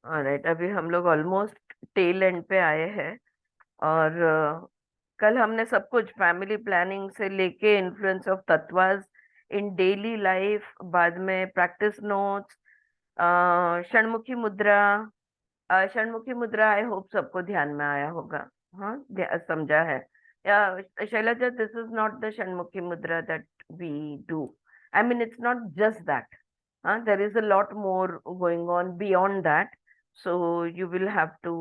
Alright, अभी हम लोग ऑलमोस्ट टेल एंड पे आए हैं। और कल हमने सब कुछ फैमिली प्लानिंग से लेके इन्फ्लुएंस ऑफ तत्वास इन डेली लाइफ, बाद में प्रैक्टिस नोट्स, षणमुखी मुद्रा। षणमुखी मुद्रा आई होप सबको ध्यान में आया होगा। हाँ, समझा है या? Shailaja, this is not the shanmukhi mudra that we do. I mean, it's not just that. There is a lot more going on beyond that. So you will have to,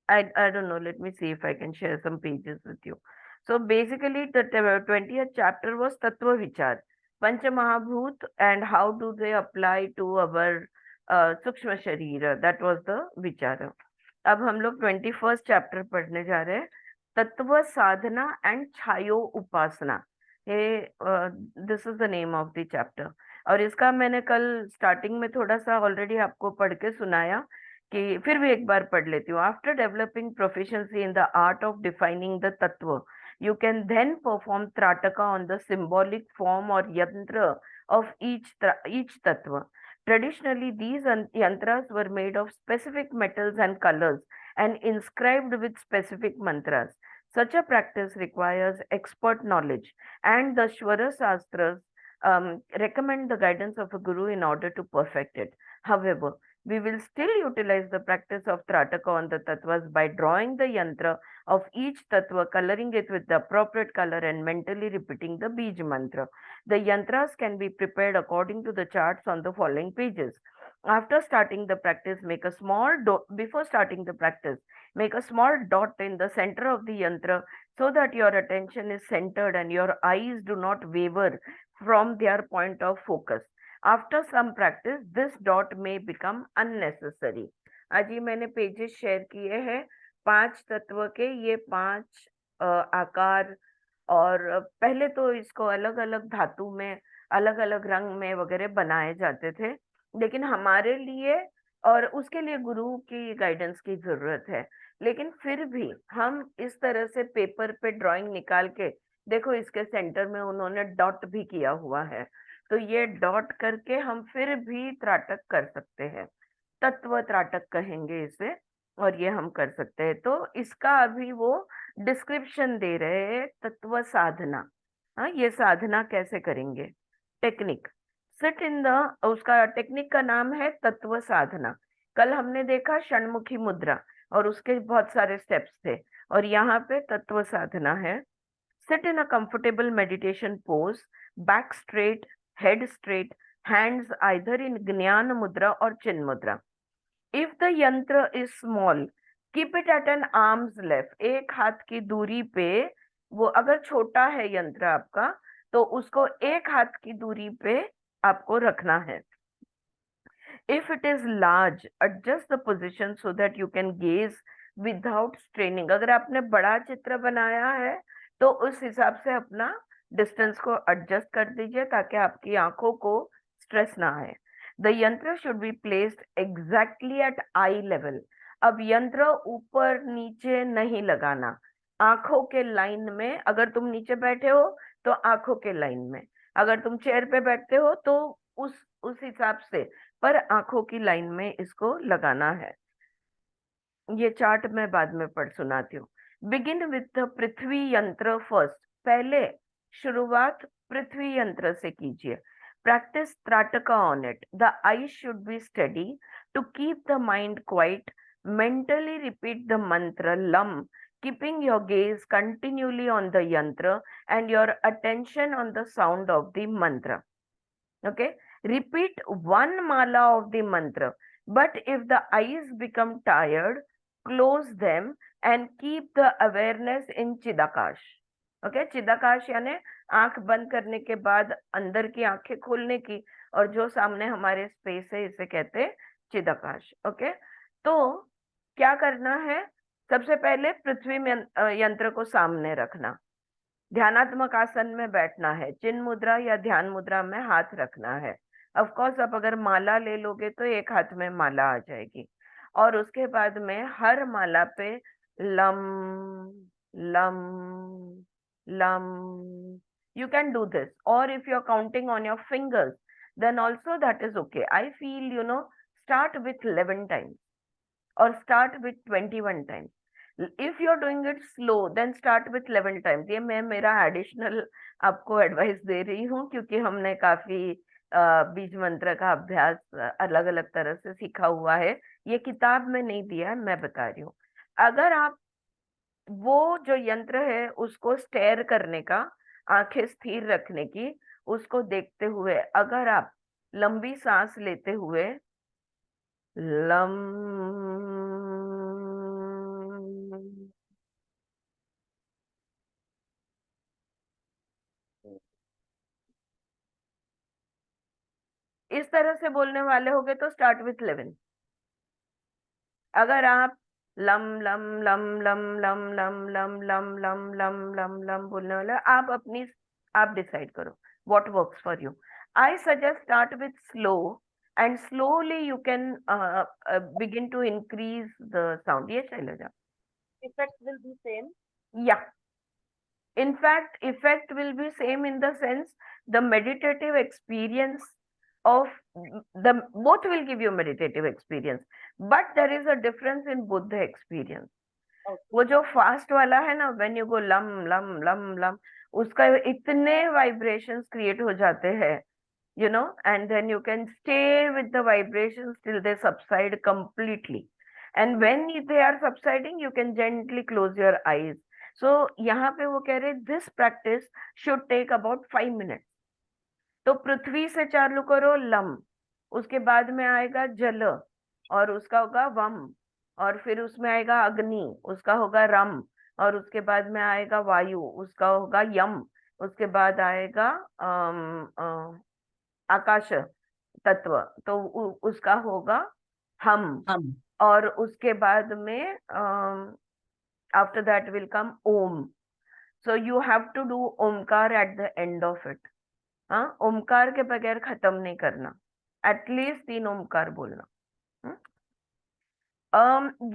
I don't know, let me see if I can share some pages with you. So basically, the 20th chapter was Tattva Vichar, Pancha Mahabhut, and how do they apply to our Sukshma Sharira. That was the Vichara. अब हम लोग 21st chapter पढ़ने जा रहे हैं, तत्व साधना and छायो उपासना। ये this is the name of the chapter. और इसका मैंने कल स्टार्टिंग में थोड़ा सा ऑलरेडी आपको पढ़ के सुनाया, कि फिर भी एक बार पढ़ लेती हूँ। After developing proficiency in the art of defining the तत्व, you can then perform trataka on the symbolic form or yantra of each tattva. Traditionally, these yantras were made of specific metals and colors and inscribed with specific mantras. Such a practice requires expert knowledge, and the Shwara Shastras recommend the guidance of a guru in order to perfect it. However, we will still utilize the practice of Trataka on the tattvas by drawing the yantra of each tattva, coloring it with the appropriate color, and mentally repeating the Bij mantra. The yantras can be prepared according to the charts on the following pages. After starting the practice, make a small dot. Before starting the practice, make a small dot in the center of the yantra so that your attention is centered and your eyes do not waver from their point of focus. After some practice, this dot may become unnecessary. आज ये मैंने pages share किए हैं 5 तत्व के, ये 5 आकार। और पहले तो इसको अलग अलग धातु में, अलग अलग रंग में वगैरह बनाए जाते थे, लेकिन हमारे लिए और उसके लिए गुरु की गाइडेंस की जरूरत है। लेकिन फिर भी हम इस तरह से पेपर पे ड्राइंग निकाल के, देखो इसके सेंटर में उन्होंने डॉट भी किया हुआ है, तो ये डॉट करके हम फिर भी त्राटक कर सकते हैं। तत्व त्राटक कहेंगे इसे। और ये हम कर सकते हैं। तो इसका अभी वो डिस्क्रिप्शन दे रहे हैं, तत्व साधना। हाँ, ये साधना कैसे करेंगे, टेक्निक। सिट इन द, उसका टेक्निक का नाम है तत्व साधना। कल हमने देखा षणमुखी मुद्रा और उसके बहुत सारे स्टेप्स थे, और यहाँ पे तत्व साधना है। Sit in a comfortable meditation pose, back straight, head straight, hands either in gyan mudra और chin mudra. If the yantra is small, keep it at an arm's left. एक हाथ की दूरी पे, वो अगर छोटा है यंत्र आपका, तो उसको एक हाथ की दूरी पे आपको रखना है। If it is large, adjust the position so that you can gaze without straining. अगर आपने बड़ा चित्र बनाया है तो उस हिसाब से अपना डिस्टेंस को एडजस्ट कर दीजिए, ताकि आपकी आंखों को स्ट्रेस ना आए। द यंत्र should be placed exactly at I level. अब यंत्र ऊपर नीचे नहीं लगाना, आंखों के लाइन में। अगर तुम नीचे बैठे हो तो आंखों के लाइन में, अगर तुम चेयर पे बैठते हो तो उस हिसाब से, पर आंखों की लाइन में इसको लगाना है। ये चार्ट मैं बाद में पढ़ सुनाती हूँ। बिगिन विथ द पृथ्वी यंत्र फर्स्ट। पहले शुरुआत पृथ्वी यंत्र से कीजिए। Practice trataka on it. The eye should be steady to keep the mind quiet. Mentally repeat the mantra lam, keeping your gaze continually on the yantra and your attention on the sound of the mantra. Okay, repeat one mala of the mantra, but if the eyes become tired, close them and keep the awareness in chidakash. Okay, चिदाकाश यानी आंख बंद करने के बाद अंदर की आंखें खोलने की, और जो सामने हमारे स्पेस है इसे कहते हैं चिदाकाश। ओके, तो क्या करना है? सबसे पहले पृथ्वी में यंत्र को सामने रखना, ध्यानात्मक आसन में बैठना है, चिन्ह मुद्रा या ध्यान मुद्रा में हाथ रखना है। ऑफ कोर्स आप अगर माला ले लोगे तो एक हाथ में माला आ जाएगी, और उसके बाद में हर माला पे लम लम लम। यू कैन डू दिस, और if you are counting on your fingers, then also that is okay. I feel, start with 11 times or start with 21 times. If you're doing it slow, then start with 11 times. ये मैं मेरा additional आपको advice दे रही हूँ, क्योंकि हमने काफी बीज मंत्र का अभ्यास अलग अलग तरह से सीखा हुआ है। ये किताब में नहीं दिया है, मैं बता रही हूँ। अगर आप वो जो यंत्र है उसको स्टेयर करने का, आंखें स्थिर रखने की, उसको देखते हुए अगर आप लंबी सांस लेते हुए लम इस तरह से बोलने वाले होगे तो स्टार्ट विथ 11। अगर आप लम लम लम लम लम लम लम लम लम लम लम लम बोलने वाले आप डिसाइड करो what works for you. I suggest start with slow and slowly you can begin to increase the sound. ये Shailaja, Effect will be same. या in fact effect will be same in the sense the meditative experience of the both will give you meditative experience, but there is a difference in buddha experience. Okay. वो जो fast वाला है ना, when you go lump लम लम lump, उसका इतने vibrations create हो जाते हैं, and then you can stay with the vibrations till they subside completely, and when they are subsiding you can gently close your eyes. So यहाँ पे वो कह रहे this practice should take about 5 minutes. तो पृथ्वी से चालू करो लम, उसके बाद में आएगा जल और उसका होगा वम, और फिर उसमें आएगा अग्नि, उसका होगा रम, और उसके बाद में आएगा वायु, उसका होगा यम, उसके बाद आएगा आकाश तत्व, तो उसका होगा हम, हम और उसके बाद में आफ्टर दैट विल कम ओम. So you have to do ओमकार at the end of it. हाँ, ओमकार के बगैर खत्म नहीं करना, एटलीस्ट 3 ओमकार बोलना.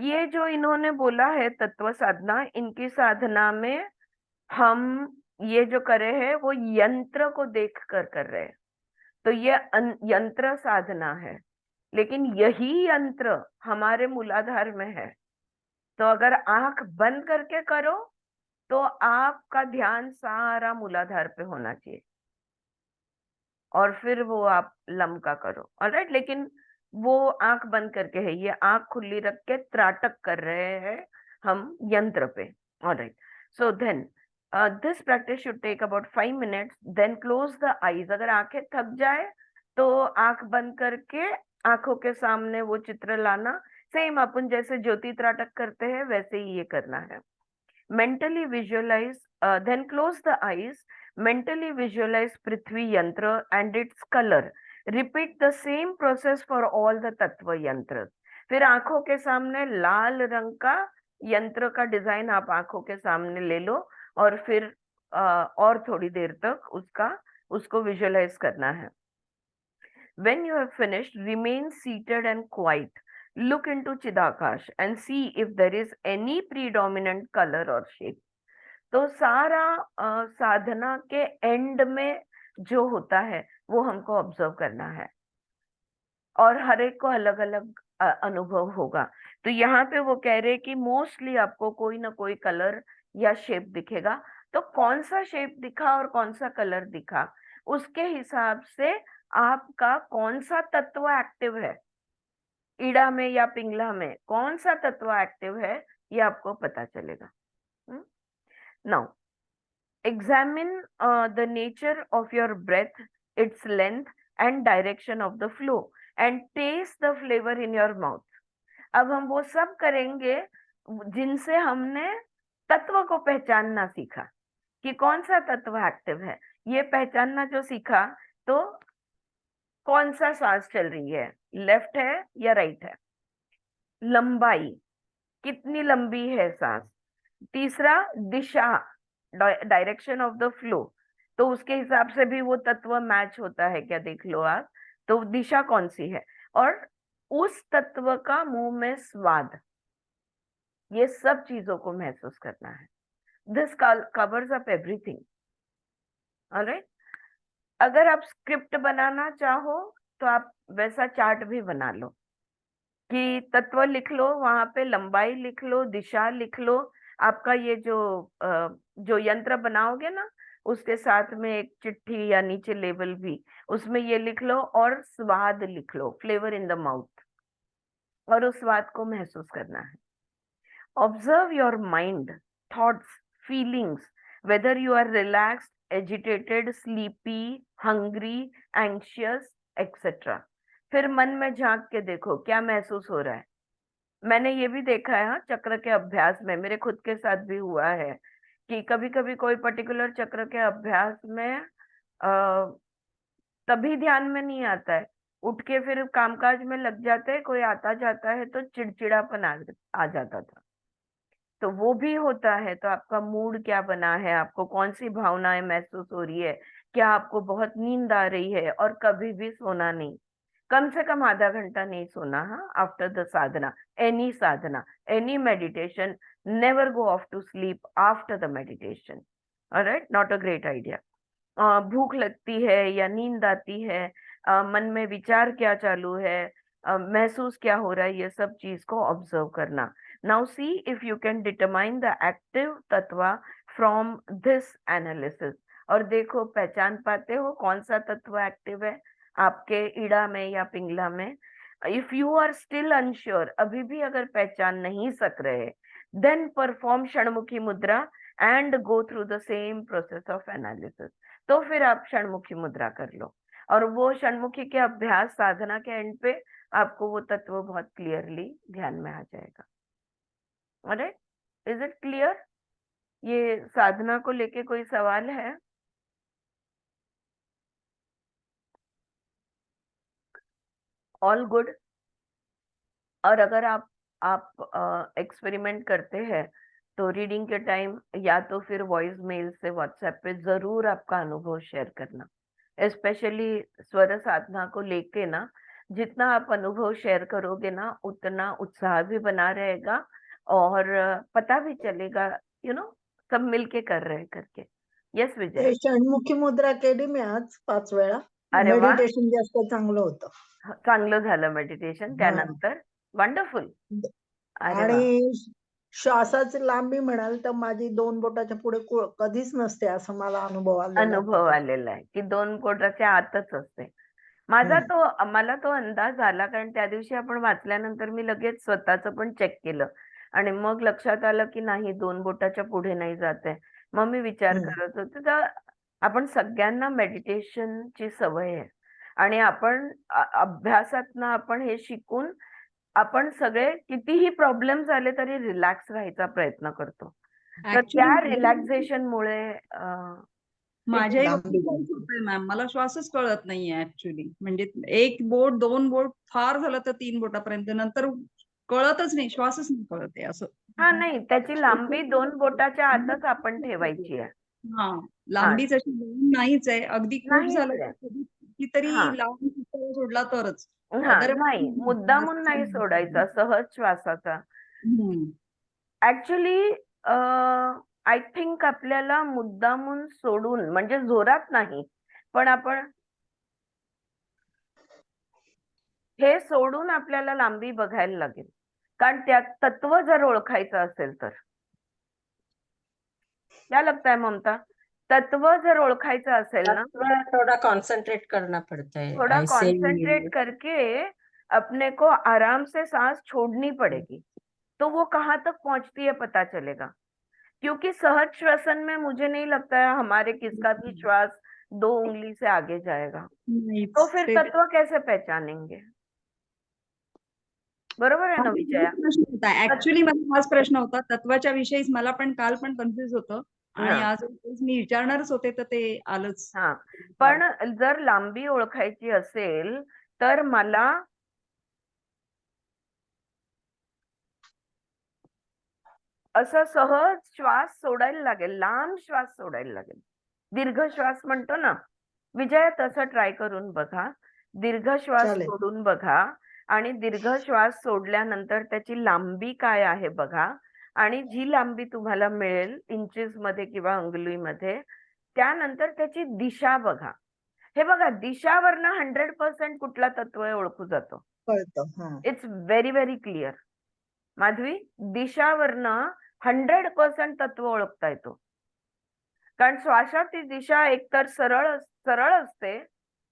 ये जो इन्होंने बोला है तत्व साधना, इनकी साधना में हम ये जो करे हैं वो यंत्र को देख कर रहे हैं, तो ये यंत्र साधना है, लेकिन यही यंत्र हमारे मूलाधार में है. तो अगर आंख बंद करके करो तो आपका ध्यान सारा मूलाधार पे होना चाहिए, और फिर वो आप लम का करो. ऑलराइट, लेकिन वो आंख बंद करके है, ये आंख खुली रख के त्राटक कर रहे हैं हम यंत्र पे. Alright, so then this practice should take about 5 minutes. Then close the eyes. अगर आंखें थक जाए तो आंख बंद करके आंखों के सामने वो चित्र लाना, सेम अपन जैसे ज्योति त्राटक करते हैं वैसे ही ये करना है. mentally visualize, then close the eyes, mentally visualize prithvi yantra and its color. Repeat the same process for all the tattva yantras. फिर आंखों के सामने लाल रंग का यंत्र का डिजाइन आप आंखों के सामने ले लो, और फिर और थोड़ी देर तक उसको विजुअलाइज करना है. When you have finished, remain seated and quiet. Look into Chidakash and see if there is any predominant color or shape. तो सारा साधना के एंड में जो होता है वो हमको ऑब्जर्व करना है, और हर एक को अलग अलग अनुभव होगा. तो यहाँ पे वो कह रहे हैं कि मोस्टली आपको कोई ना कोई कलर या शेप दिखेगा. तो कौन सा शेप दिखा और कौन सा कलर दिखा, उसके हिसाब से आपका कौन सा तत्व एक्टिव है, ईड़ा में या पिंगला में कौन सा तत्व एक्टिव है, ये आपको पता चलेगा. Now examine the nature of your breath, its length and direction of the flow, and taste the flavor in your mouth. अब हम वो सब करेंगे जिनसे हमने तत्व को पहचानना सीखा कि कौन सा तत्व एक्टिव है. ये पहचानना जो सीखा, तो कौन सा सांस चल रही है, लेफ्ट है या राइट है, लंबाई कितनी लंबी है सांस, तीसरा दिशा, डायरेक्शन ऑफ द फ्लो, तो उसके हिसाब से भी वो तत्व मैच होता है क्या, देख लो आप, तो दिशा कौन सी है, और उस तत्व का मुंह में स्वाद, ये सब चीजों को महसूस करना है. This covers up everything. Alright, अगर आप स्क्रिप्ट बनाना चाहो तो आप वैसा चार्ट भी बना लो कि तत्व लिख लो, वहां पे लंबाई लिख लो, दिशा लिख लो, आपका ये जो यंत्र बनाओगे ना उसके साथ में एक चिट्ठी या नीचे लेबल भी, उसमें ये लिख लो और स्वाद लिख लो, फ्लेवर इन द माउथ, और उस स्वाद को महसूस करना है। Observe your mind, thoughts, feelings, whether you are relaxed, agitated, sleepy, hungry, anxious, etcetera. फिर मन में झांक के देखो क्या महसूस हो रहा है। मैंने ये भी देखा है, हाँ, चक्र के अभ्यास में मेरे खुद के साथ भी हुआ है कि कभी कभी कोई पर्टिकुलर चक्र के अभ्यास में तभी ध्यान में नहीं आता है, उठ के फिर कामकाज में लग जाते हैं, कोई आता जाता है तो चिड़चिड़ापन आ जाता था। तो वो भी होता है। तो आपका मूड क्या बना है, आपको कौन सी भावनाएं महसूस हो रही है, क्या आपको बहुत नींद आ रही है, और कभी भी सोना नहीं, कम से कम आधा घंटा नहीं सोना, हाँ, after the sadhana, any meditation, never go off to sleep after the meditation. Alright, not a great idea. भूख लगती है या नींद आती है, मन में विचार क्या चालू है, महसूस क्या हो रहा है, ये सब चीज को ऑब्जर्व करना। Now see if you can determine the active तत्व फ्रॉम दिस एनालिसिस, और देखो पहचान पाते हो कौन सा तत्व एक्टिव है आपके ईड़ा में या पिंगला में। If you are still unsure, अभी भी अगर पहचान नहीं सक रहे, देन परफॉर्म षणमुखी मुद्रा and go through the same process of analysis. तो फिर आप षणमुखी मुद्रा कर लो, और वो षणमुखी के अभ्यास साधना के एंड पे आपको वो तत्व बहुत क्लियरली ध्यान में आ जाएगा। अरे, इज इट क्लियर? ये साधना को लेके कोई सवाल है? All good? और अगर आप एक्सपेरिमेंट करते हैं तो रीडिंग के टाइम या तो फिर वॉइस मेल से व्हाट्सएप पे जरूर आपका अनुभव शेयर करना। स्पेशली स्वर साधना को लेके ना, जितना आप अनुभव शेयर करोगे ना उतना उत्साह भी बना रहेगा, और पता भी चलेगा, सब मिलके कर रहे हैं करके। यस विजय। ते षण्मुखी मुद्रा केली मी आज 5 वेळा. अरे वा, मेडिटेशन जास्त चांगलं होतं. चांगलं झालं मेडिटेशन हां. त्यानंतर? वंडरफुल. अरे वा, आणि श्वासाची लांबी म्हणाल तर माझी 2 बोटाच्या पुढे कधीच नसते असं मला अनुभव आलेला आहे अनुभव त्याचा. आलेला आहे की 2 बोटाच्या आतच असते. मला तो अंदाज आला, कारण त्या दिवशी आपण वाचल्यानंतर मी लगेच स्वतःच पण चेक केलं, आणि मग लक्षात आलं की नाही, 2 बोटाच्या पुढे नाही जात आहे. मग मी विचार करत होते, तर आपण सगळ्यांना मेडिटेशनची सवय आहे, आणि आपण अभ्यासातनं आपण हे शिकून आपण सगळे कितीही प्रॉब्लेम्स आले तरी रिलॅक्स राहायचा प्रयत्न करतो. तर त्या ऍक्च्युली रिलॅक्सेशनमुळे माझ्याही लांबी बाबतीत जायची. होतंय मॅम. मला श्वासच कळत नाहीये ऍक्च्युली. म्हणजे 1 बोट 2 बोट फार झालं तर 3 बोटापर्यंत, नंतर कळतच नाही, श्वासच नाही कळत आहे असं. हा, नाही, त्याची लांबी 2 बोटाच्या आतच आपण ठेवायची आहे. हा, हा, लांबीच अशी लांब नाहीच आहे. अगदी खूप नाहीच झालं आहे. तर कितीतरी हा, लांब सुद्धा सोडला तरच. हा, अदर नाही, मुद्दामून नाही सोडायचा सहज श्वासाचा. ऍक्च्युली आय थिंक आपल्याला मुद्दामून सोडून, म्हणजे जोरात नाही, पण आपण हे सोडून आपल्याला लांबी बघायला लागेल, कारण त्यात तत्व जर ओळखायचं असेल तर. क्या लगता है ममता? तत्व जर ओळखायचं असेल ना, थोड़ा कंसंट्रेट करना पड़ता है थोड़ा ऐसे ही। कंसंट्रेट करके अपने को आराम से सांस छोड़नी पड़ेगी, तो वो कहाँ तक पहुंचती है पता चलेगा। क्योंकि सहज श्वसन में मुझे नहीं लगता है हमारे किसका भी श्वास 2 उंगली से आगे जाएगा, तो फिर तत्व कैसे पहचानेंगे? बरोबर है ना विजया? प्रश्न होता ऍक्च्युली, मला हाच प्रश्न होता तत्वाच्या विषयीच. मला पण काल पण कन्फ्युज होतं, आणि हा, आज मी विचारणारच होते तर ते आलंच. हा, पण जर लांबी ओळखायची असेल तर मला असं सहज श्वास सोडायला लागेल, लांब श्वास सोडायला लागेल, दीर्घ श्वास म्हणतो ना विजया, तसं ट्राय करून बघा. दीर्घ श्वास चालेल. सोडून बघा, आणि दीर्घ श्वास सोडल्यानंतर त्याची लांबी काय आहे बघा, आणि जी लांबी तुम्हाला मिळेल इंचेस मध्ये किंवा अंगुलीमध्ये, त्यानंतर त्याची दिशा बघा. हे बघा, दिशावरनं 100% कुठला तत्व आहे ओळखू जातो. कळतं. हा. It's very very clear. Madhavi, दिशावरनं 100% तत्व ओळखता येतो. कारण श्वासाची दिशा एकतर सरळ असते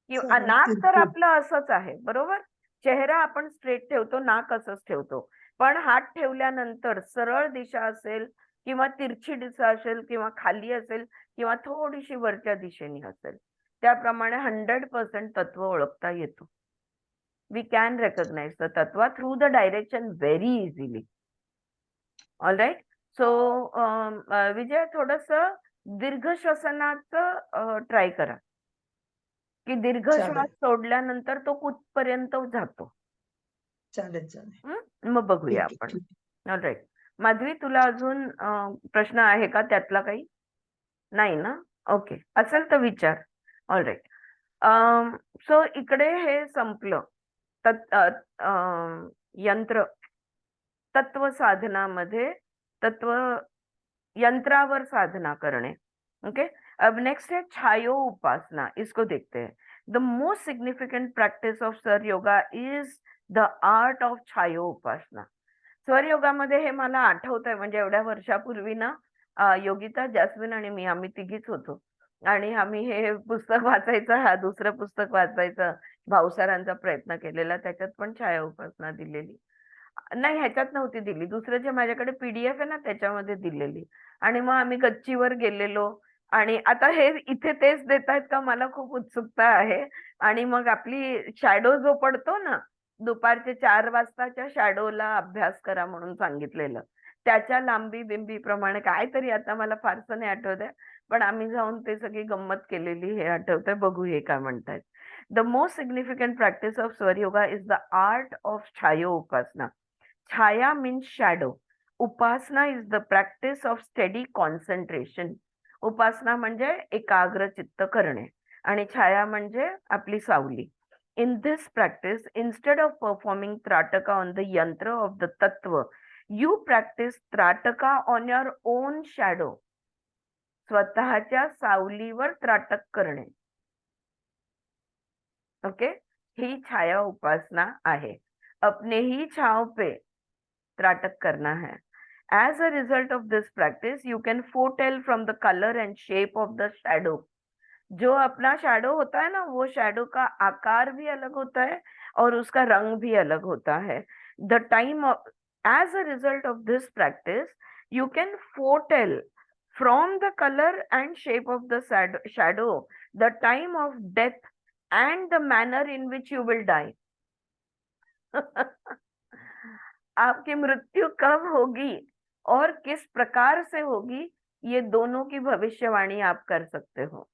किंवा सरळ नाक तर तिरकी. आपलं असंच आहे, बरोबर. चेहरा आपण स्ट्रेट ठेवतो, नाक असंच ठेवतो. पण हात ठेवल्यानंतर सरळ दिशा असेल किंवा तिरछी दिशा असेल किंवा खाली असेल किंवा थोडीशी वरच्या दिशेने असेल, त्याप्रमाणे 100% तत्व ओळखता येतो. We can recognise the tattva through the direction very easily. All right. So Vijay, थोडस दीर्घ श्वसनाचं ट्राय करा, की दीर्घ चालेल. श्वास सोडल्यानंतर तो कुठपर्यंत जातो. चालेल चालेल. मग बघूया ठीक आहे, आपण. ठीक. ऑलराईट. माधवी, तुला अजून प्रश्न आहे का त्यातला काही? नाही ना? ओके, असेल तर विचार. ऑलराईट. सो इकडे हे संपलं. यंत्र तत्व साधनामध्ये तत्व यंत्रावर साधना करणे. ओके. अब नेक्स्ट है छायो उपासना. इसको देखते हैं. The most significant practice of swar yoga is the art of chhayo upasana. स्वर योगामध्ये हे मला आठवत आहे, म्हणजे एवढ्या वर्षापूर्वी ना योगिता, जॅस्मिन आणि मी, आम्ही तिघीच होतो आणि आम्ही हे पुस्तक वाचायचं, हा दुसरं पुस्तक वाचायचं, भाऊसरांचा प्रयत्न केलेला, त्याच्यात पण छाया उपासना दिलेली नाही, ह्याच्यात नव्हती दिली, दुसरं जे माझ्याकडे पीडीएफ आहे ना त्याच्यामध्ये दिलेली. आणि मग आम्ही गच्चीवर गेलेलो आणि आता हे इथे तेच देत आहेत का, मला खूप उत्सुकता आहे. आणि मग आपली शॅडो जो पडतो ना, दुपारचे 4 वाजताच्या शॅडोला अभ्यास करा म्हणून सांगितलेलं, त्याच्या लांबी बिंबी प्रमाणे काहीतरी, आता मला फारसं नाही आठवत आहे, पण आम्ही जाऊन ते सगळी गंमत केलेली हे आठवतंय. बघू हे काय म्हणतायत. The most significant practice of स्वर yoga is the art of chhayo upasana. Chhaya means shadow. Upasana is the practice of steady concentration. उपासना म्हणजे एकाग्र चित्त करणे आणि छाया म्हणजे आपली सावली. In this practice, instead of performing Trataka on the yantra of the tattva, you practice Trataka on your own shadow. स्वतःच्या सावलीवर त्राटक करणे. ओके, ही छाया उपासना आहे. अपने ही छाव पे त्राटक करना है. As a result of this practice, you can foretell from the color and shape of the shadow. जो अपना शैडो होता है ना, वो शैडो का आकार भी अलग होता है और उसका रंग भी अलग होता है. The time of, as a result of this practice, you can foretell from the color and shape of the shadow the time of death and the manner in which you will die. आपकी मृत्यु कब होगी और किस प्रकार से होगी, ये दोनों की भविष्यवाणी आप कर सकते हो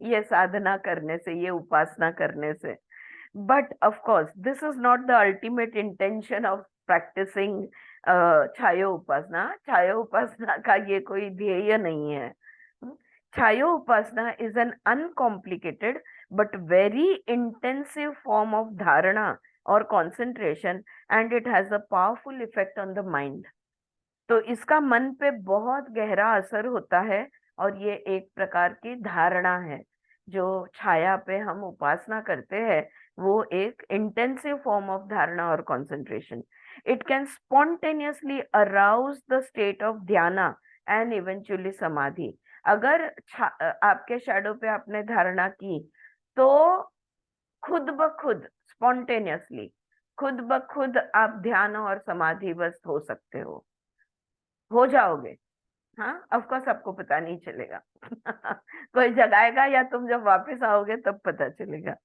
ये साधना करने से, ये उपासना करने से. But of course this is not the ultimate intention of practicing chhayo upasana. छायो उपासना का ये कोई ध्येय नहीं है. Chhayo upasana is an uncomplicated but very intensive form of dharana और concentration and it has a powerful effect on the mind. तो इसका मन पे बहुत गहरा असर होता है और ये एक प्रकार की धारणा है. जो छाया पे हम उपासना करते हैं वो एक इंटेंसिव फॉर्म ऑफ धारणा और concentration. It can spontaneously arouse the state of dhyana and eventually samadhi. अगर आपके शैडो पे आपने धारणा की तो खुद ब खुद स्पॉन्टेनियसली, खुद ब खुद आप ध्यान और समाधि बस हो सकते हो जाओगे. हाँ, ऑफकोर्स आपको पता नहीं चलेगा. कोई जगाएगा या तुम जब वापस आओगे तब पता चलेगा.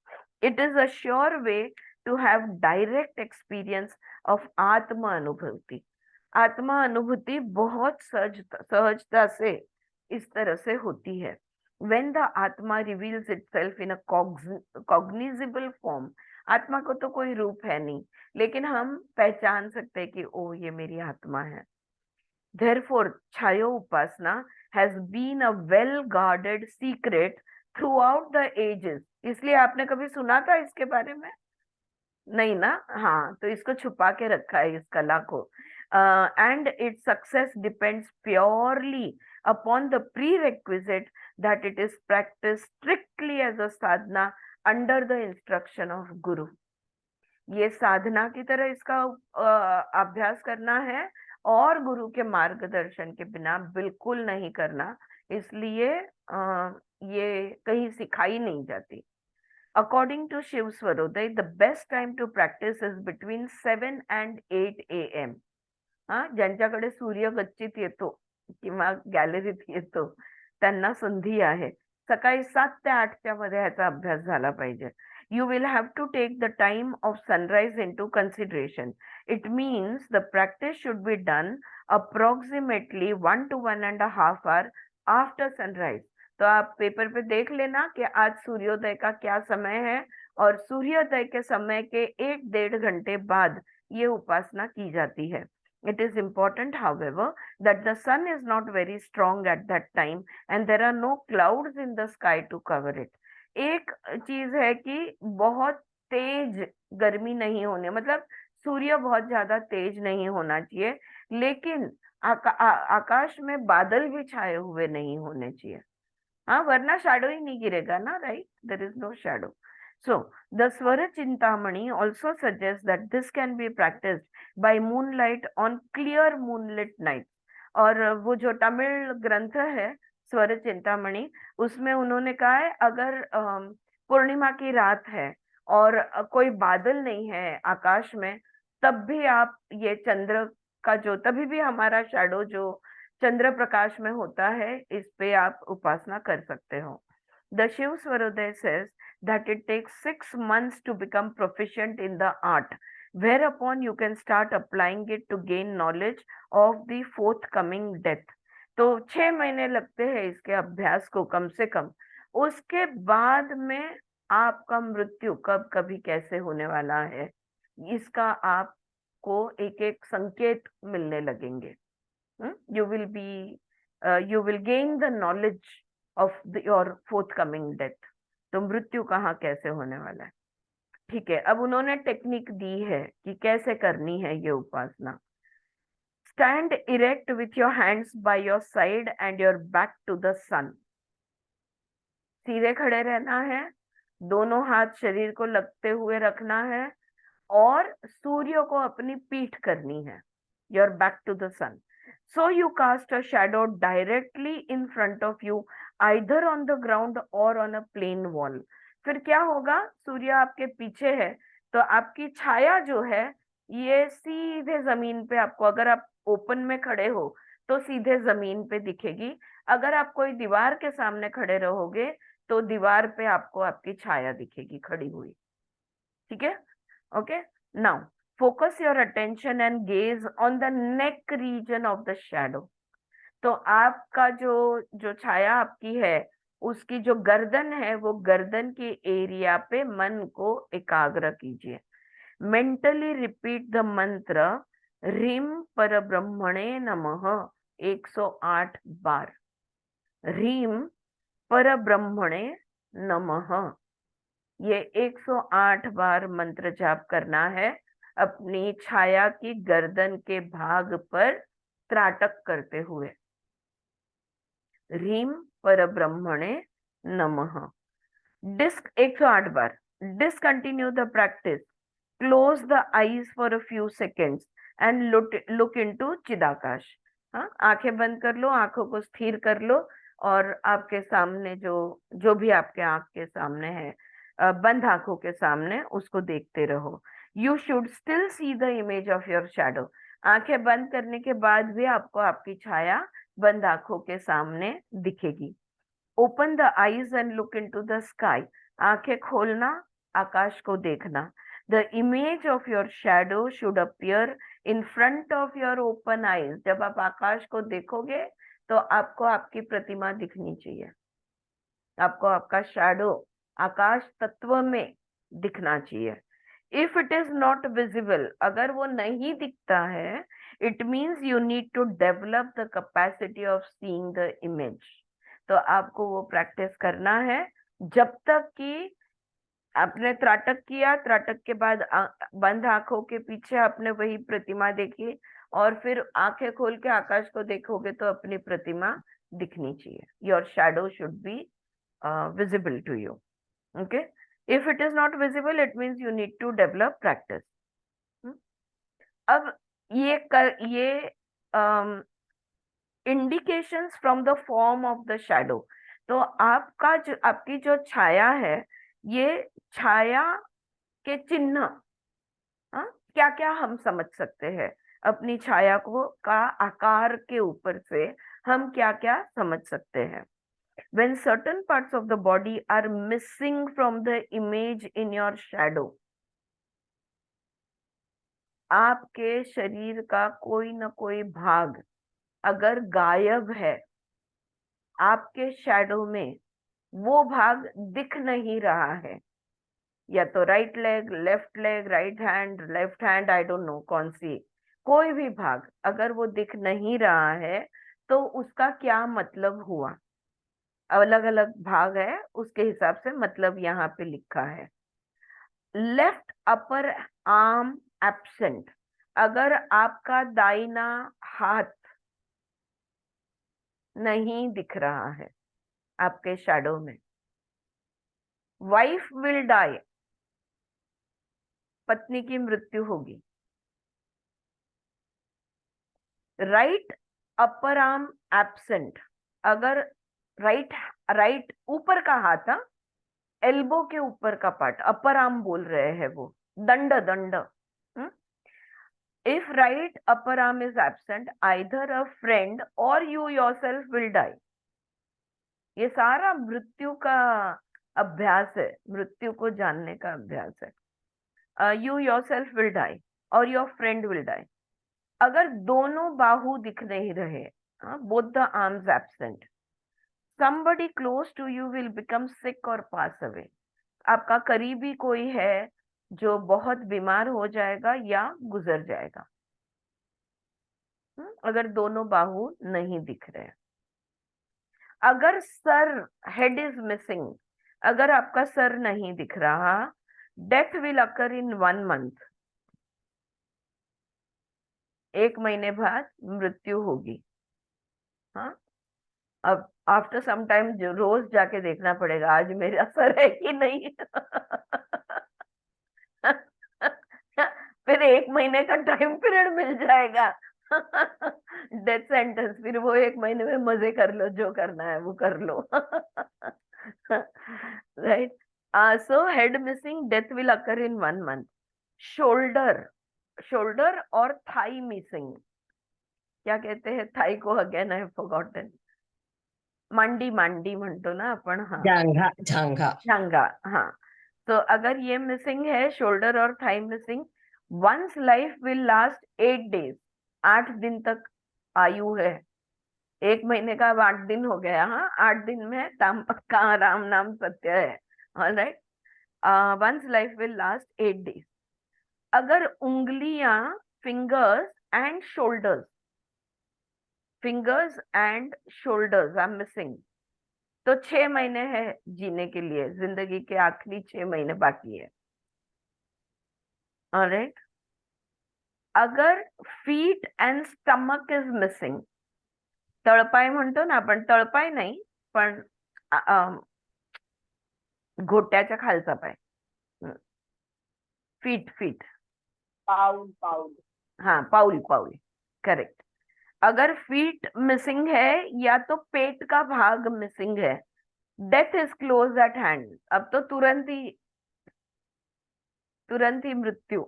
It is a sure way to have direct experience of आत्म अनुभूति. आत्मा अनुभूति बहुत सहजता से इस तरह से होती है. When the Atma reveals itself in a cognizable form, आत्मा को तो कोई रूप है नहीं, लेकिन हम पहचान सकते हैं कि ओ ये मेरी आत्मा है. Therefore, छायो Upasana has been a well guarded secret throughout the ages. इसलिए आपने कभी सुना था इसके बारे में? नहीं ना? हाँ, तो इसको छुपा के रखा है इस कला को. And its success depends purely upon the prerequisite that it is practiced strictly as a sadhana under the instruction of guru. ये साधना की तरह इसका अभ्यास करना है और गुरु के मार्गदर्शन के बिना बिल्कुल नहीं करना, इसलिए ये कहीं सिखाई नहीं जाती. According to Shiv Swaroday, the best time to practice is between 7 and 8 a.m. ज्यांच्याकडे सूर्य गच्चीत येतो किंवा गॅलरीत येतो त्यांना संधी आहे. सकाळी 7 ते 8च्या मध्ये ह्याचा अभ्यास झाला पाहिजे. You will have to take the time of sunrise into consideration. It means the practice should be done approximately 1 to 1.5 hour after sunrise. तो आप पेपर पे देख लेना कि आज सूर्योदय का क्या समय है और सूर्योदय के समय के 1-1.5 घंटे बाद ये उपासना की जाती है. It is important, however, that the sun is not very strong at that time and there are no clouds in the sky to cover it. एक चीज है कि बहुत तेज गर्मी नहीं होने, मतलब सूर्य बहुत ज्यादा तेज नहीं होना चाहिए, लेकिन आकाश में बादल भी छाए हुए नहीं होने चाहिए. हाँ, वरना शैडो ही नहीं गिरेगा ना, right? There is no shadow. So the Swara Chintamani also suggests that this can be practiced by moonlight on clear moonlit nights. और वो जो तमिल ग्रंथ है स्वर चिंतामणि, उसमें उन्होंने कहा है अगर पूर्णिमा की रात है और कोई बादल नहीं है आकाश में, तब भी आप ये चंद्र का जो, तभी भी हमारा शैडो जो चंद्र प्रकाश में होता है, इस पे आप उपासना कर सकते हो. The Shiv Swaroday says that it takes 6 months to become proficient in the art, whereupon you can start applying it to gain knowledge of the forthcoming death. तो 6 महीने लगते हैं इसके अभ्यास को कम से कम. उसके बाद में आपका मृत्यु कब कभी कैसे होने वाला है, इसका आपको एक एक संकेत मिलने लगेंगे. You will gain the knowledge of your forthcoming death. तो मृत्यु कहाँ कैसे होने वाला है. ठीक है, अब उन्होंने टेक्निक दी है कि कैसे करनी है ये उपासना. Stand erect with your hands by your side and your back to the sun. सीधे खड़े रहना है, दोनों हाथ शरीर को लगते हुए रखना है और सूर्य को अपनी पीठ करनी है. Your back to the sun. So you cast a shadow directly in front of you, either on the ground or on a plain wall. फिर क्या होगा, सूर्य आपके पीछे है तो आपकी छाया जो है ये सीधे जमीन पे आपको, अगर आप ओपन में खड़े हो तो सीधे जमीन पे दिखेगी. अगर आप कोई दीवार के सामने खड़े रहोगे तो दीवार पे आपको आपकी छाया दिखेगी खड़ी हुई. ठीक है, okay. Now focus your attention and gaze on the neck region of the shadow. तो आपका जो छाया आपकी है उसकी जो गर्दन है, वो गर्दन के एरिया पे मन को एकाग्र कीजिए. मेंटली रिपीट द मंत्र ह्रीम परब्रह्मणे नमः 108 बार. ह्रीम परब्रह्मणे नमः, ये 108 बार मंत्र जाप करना है अपनी छाया की गर्दन के भाग पर त्राटक करते हुए. ह्रीम परब्रह्मणे नमः. 108 बार. Discontinue the practice. Close the eyes for a few seconds and look into चिदाकाश. हाँ, आंखें बंद कर लो, आंखों को स्थिर कर लो और आपके सामने जो भी आपके आंख के सामने है, बंद आंखों के सामने उसको देखते रहो. You should still see the image of your shadow. आंखें बंद करने के बाद भी आपको आपकी छाया बंद आंखों के सामने दिखेगी. Open the eyes and look into the sky. आंखें खोलना, आकाश को देखना. The image of your shadow should appear in front of your open eyes. जब आप आकाश को देखोगे तो आपको आपकी प्रतिमा दिखनी चाहिए. आपको आपका शैडो आकाश तत्व में दिखना चाहिए. If it is not visible, अगर वो नहीं दिखता है, it means you need to develop the capacity of seeing the image. तो आपको वो प्रैक्टिस करना है जब तक कि आपने त्राटक किया, त्राटक के बाद बंद आंखों के पीछे आपने वही प्रतिमा देखी और फिर आंखें खोल के आकाश को देखोगे तो अपनी प्रतिमा दिखनी चाहिए. Your shadow should be visible to you. Okay. If it is not visible, it means you need to develop practice. अब ये indications from the form of the shadow. तो आपकी जो छाया है, ये छाया के चिन्ह, क्या क्या हम समझ सकते हैं अपनी छाया का आकार के ऊपर से हम क्या क्या समझ सकते हैं. When certain parts of the body are missing from the image in your shadow, आपके शरीर का कोई ना कोई भाग अगर गायब है, आपके शैडो में वो भाग दिख नहीं रहा है, या तो right leg, right hand, left hand, I don't know कौन सी, कोई भी भाग अगर वो दिख नहीं रहा है तो उसका क्या मतलब हुआ. अलग अलग भाग है, उसके हिसाब से मतलब यहाँ पे लिखा है. लेफ्ट अपर आर्म एब्सेंट, अगर आपका दाहिना हाथ नहीं दिख रहा है आपके शैडो में. वाइफ विल डाई, पत्नी की मृत्यु होगी. राइट अपर आर्म एब्सेंट, अगर राइट ऊपर का हाथ, एल्बो के ऊपर का पार्ट अपर आर्म बोल रहे हैं वो, दंड. If right upper arm is absent, either a friend और यू योरसेल्फ विल डाई. ये सारा मृत्यु का अभ्यास है, मृत्यु को जानने का अभ्यास है. यू योरसेल्फ विल डाई और योर फ्रेंड विल डाई. अगर दोनों बाहु दिख नहीं रहे, both the arms absent, somebody close to you will become sick or pass away. आपका करीबी कोई है जो बहुत बीमार हो जाएगा या गुजर जाएगा. अगर दोनों बाहु नहीं दिख रहे. अगर सर, हेड इज मिसिंग, अगर आपका सर नहीं दिख रहा, death will occur in 1 month. 1 महीने बाद मृत्यु होगी. अब आफ्टर सम टाइम जो रोज जाके देखना पड़ेगा आज मेरा सर है कि नहीं. फिर 1 महीने का टाइम पीरियड मिल जाएगा डेथ सेंटेंस. फिर वो 1 महीने में मजे कर लो, जो करना है वो कर लो. Right. So head missing, death will occur in 1 month. Shoulder और थाई मिसिंग, क्या कहते हैं थाई को, अगेन आई हैव फॉरगॉटन. मांडी म्हणतो ना आपण. जांघा. हाँ. तो अगर ये मिसिंग है, शोल्डर और thigh missing, once life will last 8 days. 8 दिन तक आयु है. 1 महीने का अब 8 दिन हो गया. 8 दिन में का राम नाम सत्य है. Alright. Once life will last 8 days. अगर उंगलियां, fingers and shoulders are missing, तो 6 महीने है जीने के लिए. जिंदगी के आखिरी 6 महीने बाकी है. ऑलराइट. अगर feet and stomach is missing, तळपाय म्हणतो ना आपण, तळपाय नाही पण घोट्याच्या खालचा पाय, फीट. पाऊल. हाँ, पाउल. करेक्ट. अगर फीट मिसिंग है या तो पेट का भाग मिसिंग है, death is close eight hand. अब तो तुरंत ही मृत्यु.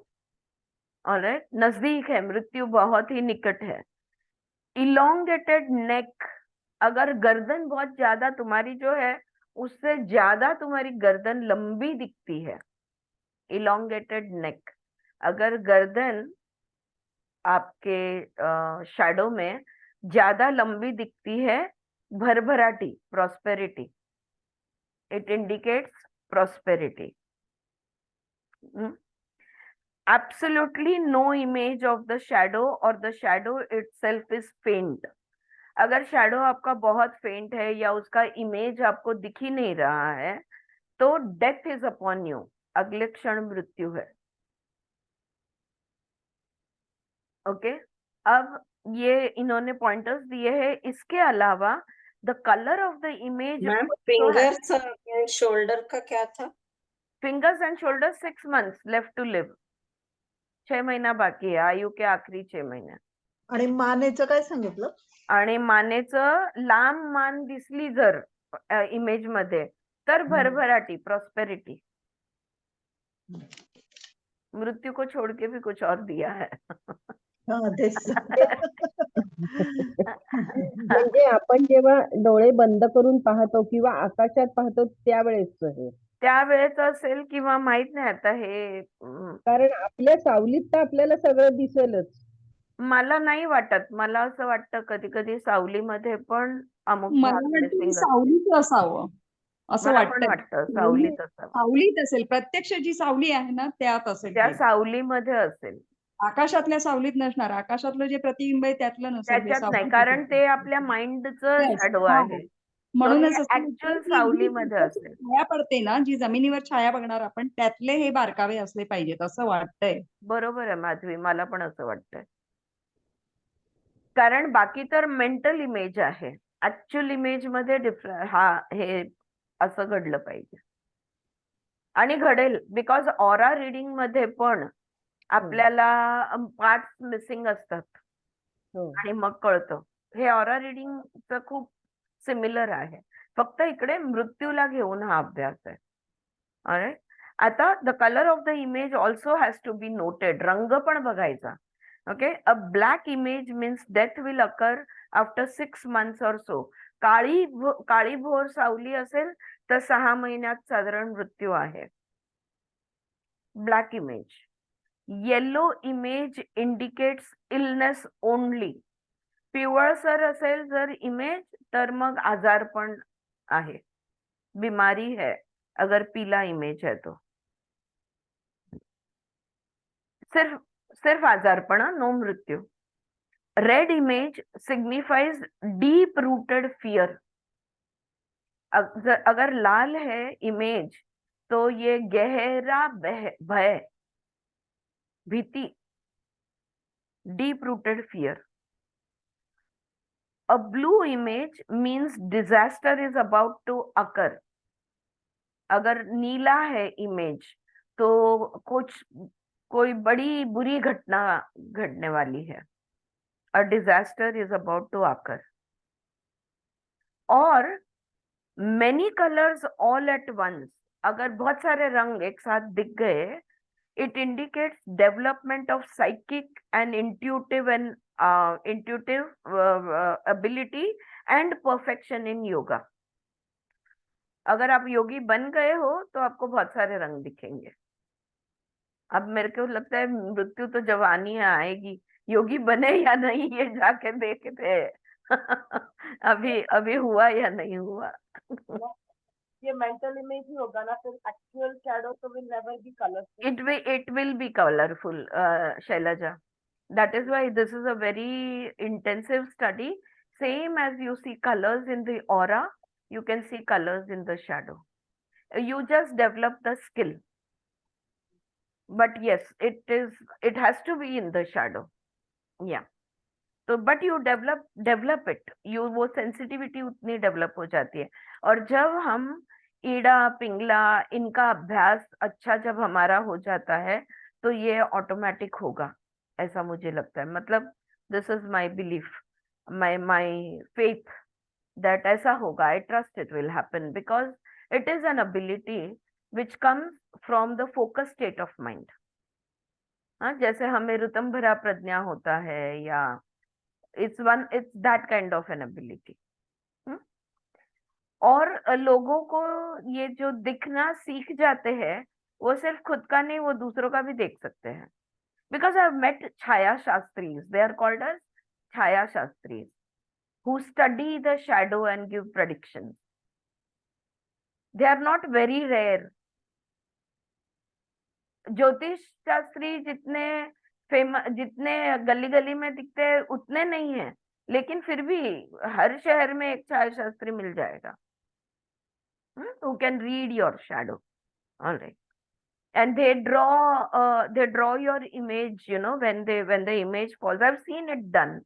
ऑलराइट. नजदीक है, मृत्यु बहुत ही निकट है. इलोंगेटेड नेक, अगर गर्दन बहुत ज्यादा तुम्हारी जो है उससे ज्यादा तुम्हारी गर्दन लंबी दिखती है. इलोंगेटेड नेक, अगर गर्दन आपके शैडो में ज्यादा लंबी दिखती है, भरभराटी, prosperity. It indicates prosperity. Absolutely no image of the shadow or the shadow itself is faint. अगर शैडो आपका बहुत फेंट है या उसका इमेज आपको दिख ही नहीं रहा है, तो डेथ इज अपॉन यू, अगले क्षण मृत्यु है. ओके. अब ये इन्होंने पॉइंटर्स दिए हैं. इसके अलावा the color of the image ma'am also has fingers and shoulder का क्या था? fingers and shoulders 6 months left to live. 6 महीना बाकी आहे आयु के आखरी 6 महिने. आणि मानेचं काय सांगितलं? आणि मानेचं लांब मान दिसली जर इमेज मध्ये तर भरभराटी प्रॉस्पेरिटी. मृत्यू को छोड़ के भी कुछ और दिया है. हा, तेच. म्हणजे आपण जेव्हा डोळे बंद करून पाहतो किंवा आकाशात पाहतो त्यावेळेस हे. त्यावेळेच असेल किंवा माहित नाही आता हे कारण आपल्या सावलीत तर आपल्याला सगळं दिसेलच. मला नाही वाटत. मला असं वाटतं कधी कधी सावलीमध्ये पण अमुक मला भाग वाटतं missing असतो. सावलीत असावं असं मला पण वाटतंय. वाटतं सावलीत असावं. सावलीत असेल, प्रत्यक्ष जी सावली आहे ना त्यात असेल त्या ते. सावलीमध्ये असेल. आकाशातल्या सावलीत नसणार. आकाशातलं जे प्रतिबिंब आहे त्यातलं नसेल ते त्याच्यात नाही सावलीत कारण असेल. ते आपल्या माइंडचं Yes, शॅडो हा. आहे. म्हणूनच हे असं actual वाटतं की सावलीमध्ये जी असेल. छाया पडते ना, जी जमिनीवर छाया बघणार आपण त्यातले हे बारकावे असले पाहिजेत असं वाटतंय. बरोबर आहे माधवी. मला पण असं वाटतंय. कारण बाकी तर मेंटल इमेज आहे. ऍक्च्युअल इमेज मध्ये हे असं घडलं पाहिजे. आणि घडेल बिकॉज ऑरा रिडिंग मध्ये पण आपल्याला पार्ट्स मिसिंग असतात हो. आणि मग कळतं. हे ऑरा रिडिंगचं खूप सिमिलर आहे. फक्त इकडे मृत्यूला घेऊन हा अभ्यास आहे. Alright? आता the colour of the image also has to be noted. रंग पण बघायचा. Okay. A black image means death will occur after 6 months or so. काळी भोर सावली असेल तर 6 महिन्यात साधारण मृत्यू आहे. Black image. Yellow image indicates illness only. पिवळसर असेल जर इमेज तर मग आजारपण आहे. बीमारी है अगर पीला इमेज है तो. सिर्फ आजारपण, नो मृत्यू. Red image signifies deep rooted fear. अगर लाल है इमेज तो ये गहरा भय, भीति, deep rooted fear. A blue image means disaster is about to occur. अगर नीला है इमेज तो कोई बड़ी बुरी घटना घटने वाली है. A disaster is about to occur. और many colors all at once. अगर बहुत सारे रंग एक साथ दिख गए, it indicates development of psychic and intuitive ability and perfection in yoga. अगर आप योगी बन गए हो तो आपको बहुत सारे रंग दिखेंगे. अब मेरे को लगता है मृत्यु तो जवानी में आएगी. योगी बने या नहीं ये जाके देखते हैं. अभी हुआ या नहीं हुआ. ये मेंटल इमेज ही होगा ना, फिर एक्चुअल शैडो तो will never be colourful. It will be colorful, Shailaja. That is why this is a very intensive study. Same as you see colors in the aura, you can see colors in the shadow. You just develop the skill. But yes, it has to be in the shadow. Yeah. तो but you develop it. वो sensitivity उतनी develop हो जाती है. और जब हम ईड़ा पिंगला इनका अभ्यास अच्छा जब हमारा हो जाता है तो ये ऑटोमेटिक होगा ऐसा मुझे लगता है. मतलब this is my belief, my faith that ऐसा होगा. I trust it will happen because it is an ability which comes from the focus state of mind. हाँ, जैसे हमें ऋतंभरा प्रज्ञा होता है या it's that kind of an ability. और लोगों को ये जो दिखना सीख जाते हैं वो सिर्फ खुद का नहीं वो दूसरों का भी देख सकते हैं. Because I have met Chaya Shastris. They are called as Chaya Shastris who study the shadow and give predictions. They are not very rare. ज्योतिष शास्त्री जितने गली गली में दिखते हैं उतने नहीं है, लेकिन फिर भी हर शहर में एक छाया शास्त्री मिल जाएगा who can read your shadow. All right. And they draw your image, when the image falls. I've seen it done.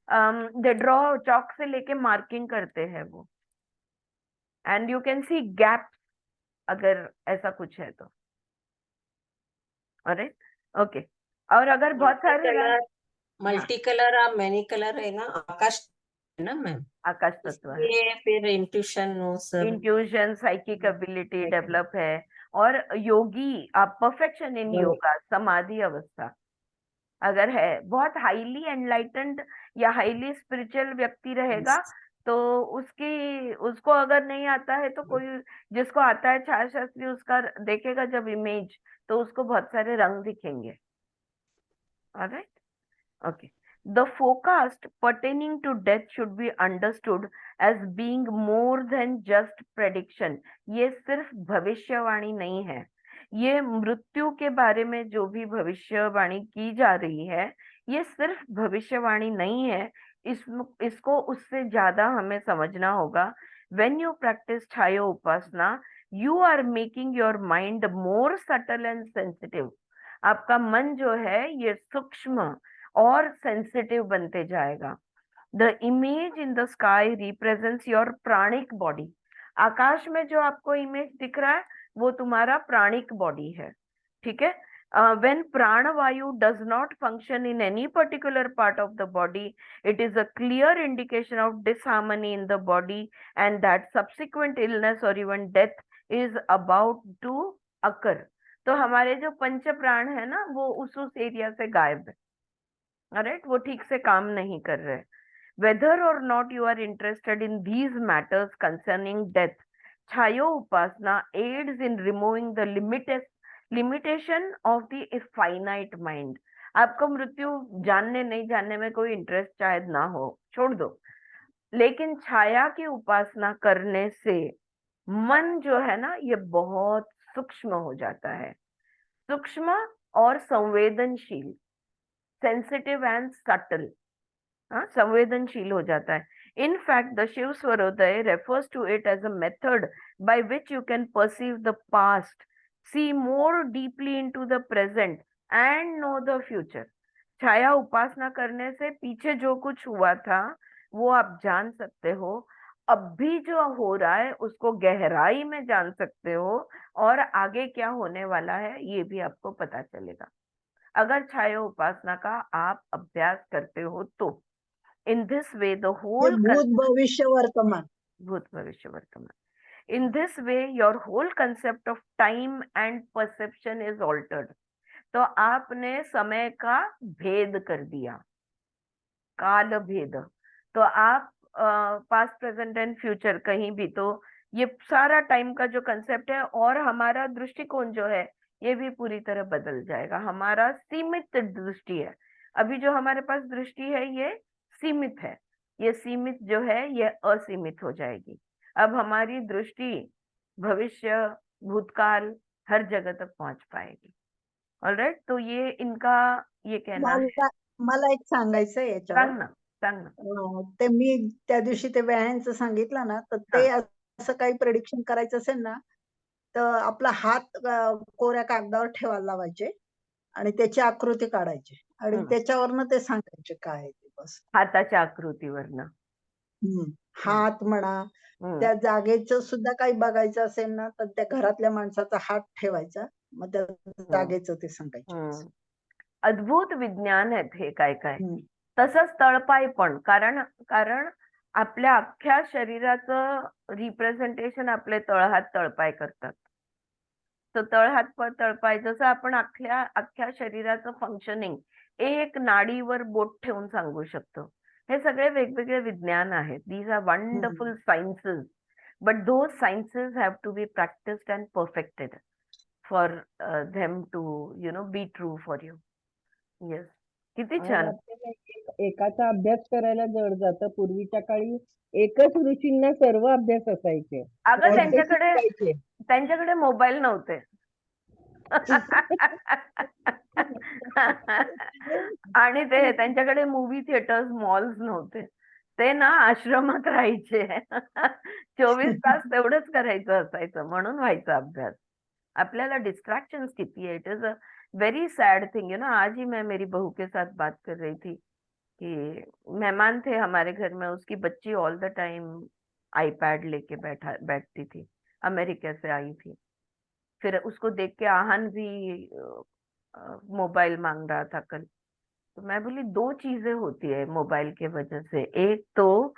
They draw, chalk से लेके मार्किंग करते हैं वो, and you can see gap अगर ऐसा कुछ है तो। अरे ओके, और अगर बहुत सारे मल्टी कलर और मैनी कलर है ना, आकाश है ना मैम, आकाश तत्व है, इसलिए फिर इंट्यूशन वो सब। इंट्यूशन, साइकिक एबिलिटी डेवलप है, और योगी, आप परफेक्शन इन योगा, समाधि अवस्था अगर है, बहुत हाईली एनलाइटेंड या हाईली स्पिरिचुअल व्यक्ति रहेगा तो उसको अगर नहीं आता है तो कोई, जिसको आता है छाया शास्त्री, उसका देखेगा जब इमेज तो उसको बहुत सारे रंग दिखेंगे। Alright, okay. The forecast pertaining to death should be understood as being more than just prediction. ये सिर्फ भविष्यवाणी नहीं है, ये मृत्यु के बारे में जो भी भविष्यवाणी की जा रही है, ये सिर्फ भविष्यवाणी नहीं है, इसको उससे ज्यादा हमें समझना होगा। When you practice Chhaya Upasana, you are making your mind more subtle and sensitive. आपका मन जो है ये सूक्ष्म और सेंसिटिव बनते जाएगा। The image in the sky represents your pranic body. आकाश में जो आपको इमेज दिख रहा है वो तुम्हारा प्राणिक बॉडी है, ठीक है। when pranavayu does not function in any particular part of the body, it is a clear indication of disharmony in the body and that subsequent illness or even death is about to occur. तो हमारे जो पंच प्राण है ना वो उस area से गायब है, राइट, वो ठीक से काम नहीं कर रहे। whether or not you are interested in these matters concerning death, छायो Upasana aids in removing the limitation of the finite mind. आपको मृत्यु जानने नहीं जानने में कोई इंटरेस्ट शायद ना हो, छोड़ दो, लेकिन छाया की उपासना करने से मन जो है ना ये बहुत सूक्ष्म हो जाता है, सूक्ष्म और संवेदनशील, सेंसिटिव एंड सटल, संवेदनशील हो जाता है। In fact, the Shiv Swarodaya refers to it as a method by which you can perceive the past, see more deeply into the present and know the future. छाया उपासना करने से पीछे जो कुछ हुआ था वो आप जान सकते हो, अभी जो हो रहा है उसको गहराई में जान सकते हो, और आगे क्या होने वाला है ये भी आपको पता चलेगा अगर छाया उपासना का आप अभ्यास करते हो तो। In this way, the whole भूत भविष्य वर्तमान, भूत भविष्य वर्तमान. In this way, your whole concept of time and perception is altered. तो आपने समय का भेद कर दिया, काल भेद। तो आप पास्ट, प्रेजेंट एंड फ्यूचर कहीं भी, तो ये सारा टाइम का जो कंसेप्ट है और हमारा दृष्टिकोण जो है ये भी पूरी तरह बदल जाएगा। हमारा सीमित दृष्टि है, अभी जो हमारे पास दृष्टि है ये सीमित है, ये सीमित जो है ये असीमित हो जाएगी। अब हमारी दृष्टि भविष्य, भूतकाल, हर जगह तक पहुंच पाएगी। ऑलराइट, तो ये इनका ये कहना है। मला एक सांगायचं आहे याच्यावर। सांग ना, सांग ना। ते मी त्या दिवशी ते व्यायामचं सांगितलं ना, तर ते असं काही प्रेडिक्शन करायचं असेल ना, तर आपला हात कोऱ्या कागदावर ठेवायला लावायचे आणि त्याची आकृती काढायची आणि त्याच्यावरनं ते सांगायचे काय आहे ते, बस हाताच्या आकृतीवरनं हात म्हणा, त्या जागेचं सुद्धा काही बघायचं असेल ना तर त्या घरातल्या माणसाचा हात ठेवायचा, मग त्या जागेचं ते सांगायचं। अद्भुत विज्ञान आहेत हे काय काय। तसंच तळपाय पण, कारण आपल्या अख्ख्या शरीराचं रिप्रेझेंटेशन आपले तळहात तळपाय करतात। तर तळहात तळपाय जसं आपण अख्ख्या शरीराचं फंक्शनिंग एक नाडीवर बोट ठेवून सांगू शकतो। हे सगळे वेगवेगळे विज्ञान आहेत। These are wonderful sciences, but those sciences have to be practised and perfected for them to be true for you. Yes, किती छान। एकाचा अभ्यास करायला जड जातं। पूर्वीच्या काळी एकच ऋषींना सर्व अभ्यास असायचे। अगं त्यांच्याकडे मोबाईल नव्हते आणि ते त्यांच्याकडे मूवी थिएटर्स, मॉल्स नव्हते। ते ना आश्रमात राहायचे 24 तास तेवढंच करायचं असायचं, म्हणून व्हायचा अभ्यास। आपल्याला डिस्ट्रैक्शंस कितनी है, it is a very sad thing. आज ही मैं मेरी बहू के साथ बात कर रही थी कि मेहमान थे हमारे घर में, उसकी बच्ची ऑल द टाइम आईपैड लेके बैठती थी, अमेरिका से आई थी। फिर उसको देख के आहन भी मोबाइल मांग रहा था कल। तो मैं बोली दो चीजें होती है मोबाइल के वजह से, एक तो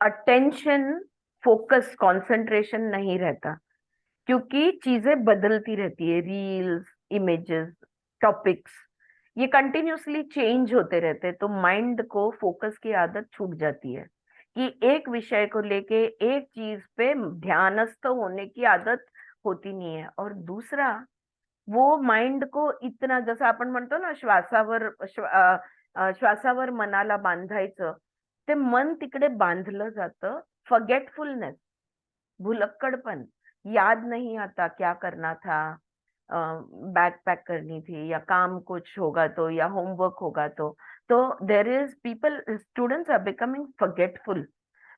अटेंशन, फोकस, कंसंट्रेशन नहीं रहता, क्योंकि चीजें बदलती रहती है, रील्स, इमेजेस, टॉपिक्स, ये कंटिन्यूअसली चेंज होते रहते हैं, तो माइंड को फोकस की आदत छूट जाती है कि एक विषय को लेके एक चीज पे ध्यानस्थ होने की आदत होती नहीं है। और दूसरा, वो माइंड को इतना, जसं आपण म्हणतो ना श्वासावर मनाला बांधायचं, ते मन तिकडे बांधलं जातं, फॉरगेटफुलनेस, भुलक्कड़पन, याद नहीं आता क्या करना था, बैग पैक करनी थी या काम कुछ होगा तो, या होमवर्क होगा तो there is people, students are becoming forgetful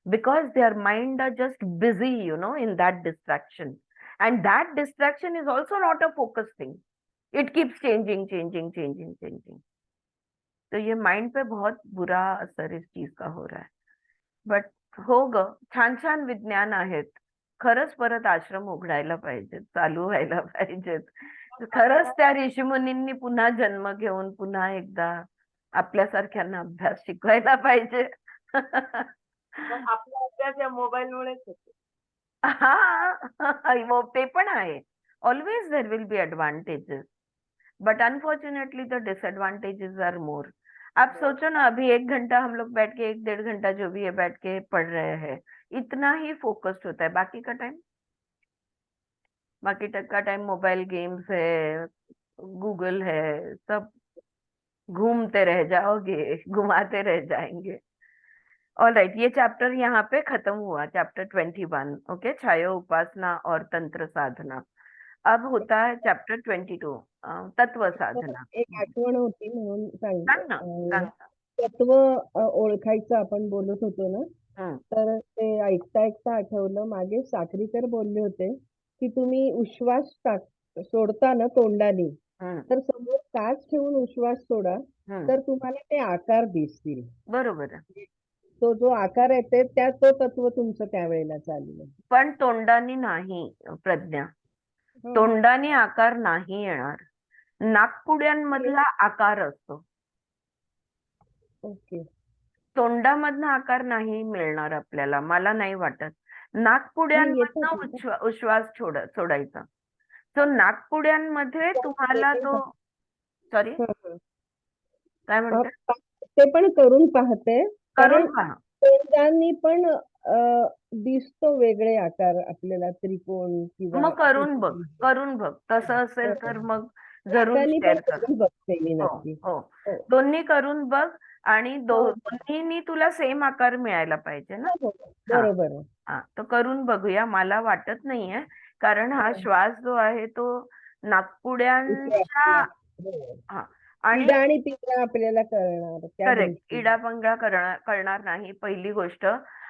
because their mind are just busy, in that distraction, and that distraction is also not a focus thing. It keeps changing. तो ये माइंड पे बहुत बुरा असर इस चीज का हो रहा है. बट हो ग, छान छान विज्ञान आहेत. खरंच परत आश्रम उघडायला पाहिजेत, चालू व्हायला पाहिजेत. खरंच त्या ऋषीमुनींनी पुन्हा जन्म घेऊन पुन्हा एकदा आपल्यासारख्यांना अभ्यास शिकवायला पाहिजे. मग आपला अभ्यास या मोबाईलमुळेच होतो. हा, वो ते पण आहे. Always there will be advantages, but unfortunately the disadvantages are more. आप सोचो ना, अभी 1 घंटा हम लोग बैठ के, 1-1.5 घंटा जो भी है बैठ के पढ़ रहे हैं, इतना ही फोकस्ड होता है. बाकी का टाइम मोबाइल गेम्स है, गूगल है, सब घूमते रह जाओगे, घुमाते रह जाएंगे. ऑल राइट, ये चैप्टर यहाँ पे खत्म हुआ, चैप्टर 21. ओके, छाया उपासना और तंत्र साधना. अब होता है चैप्टर 22, तत्व साधना. एक आठवण होती म्हणून सांग ना, सांगितलं. सांग ना. तत्व ओळखायचं आपण बोलत होतो ना, हम्म, तर ते ऐकता ऐकता आठवलं, मागे साखरीकर बोलले होते की तुम्ही उश्वास सोडता ना तोंडाने, हम्म, तर समोर काच ठेवून उश्वास सोडा, हम्म. तर तुम्हाला ते आकार दिसतील. बरोबर आहे. तो जो आकार येते तो तत्व तुमचं त्यावेळेला चालू आहे. पण तोंडाने नाही प्रज्ञा, हं, तोंडाने आकार नाही येणार. नाकपुड्यांमधला आकार असतो, ओके. तोंडामधनं आकार नाही मिळणार आपल्याला, मला नाही वाटत. नाही, नाकपुड्यांमधनं येतात. उश्वास सोडायचा. तो नाकपुड्यांमध्ये तुम्हाला तो, सॉरी, हं, हं. काय म्हणते, ते पण करून पाहते, कारण करून पहा. तोंडानी पण दिसतो वेगळे आकार आपल्याला, त्रिकोण किंवा मग करून बघ. तसं असेल तर मग जरूर हातानी पण शेअर कर. करून बघते मी हो नक्की. हो, हो. दोन्ही करून बघ, आणि हो. दोन्हीनी तुला सेम आकार मिळायला पाहिजे ना. हो, हो. बरोबर आहे. हा, तो करून बघूया. मला वाटत नाहीये, कारण हा हो. श्वास जो आहे तो नाकपुड्यांच्या, हो. हा, आणि इडा आणि पिंगळा आपल्याला कळणार त्या करेक्ट, दृष्टीने. इडापंगडा कळणार नाही, पहिली गोष्ट.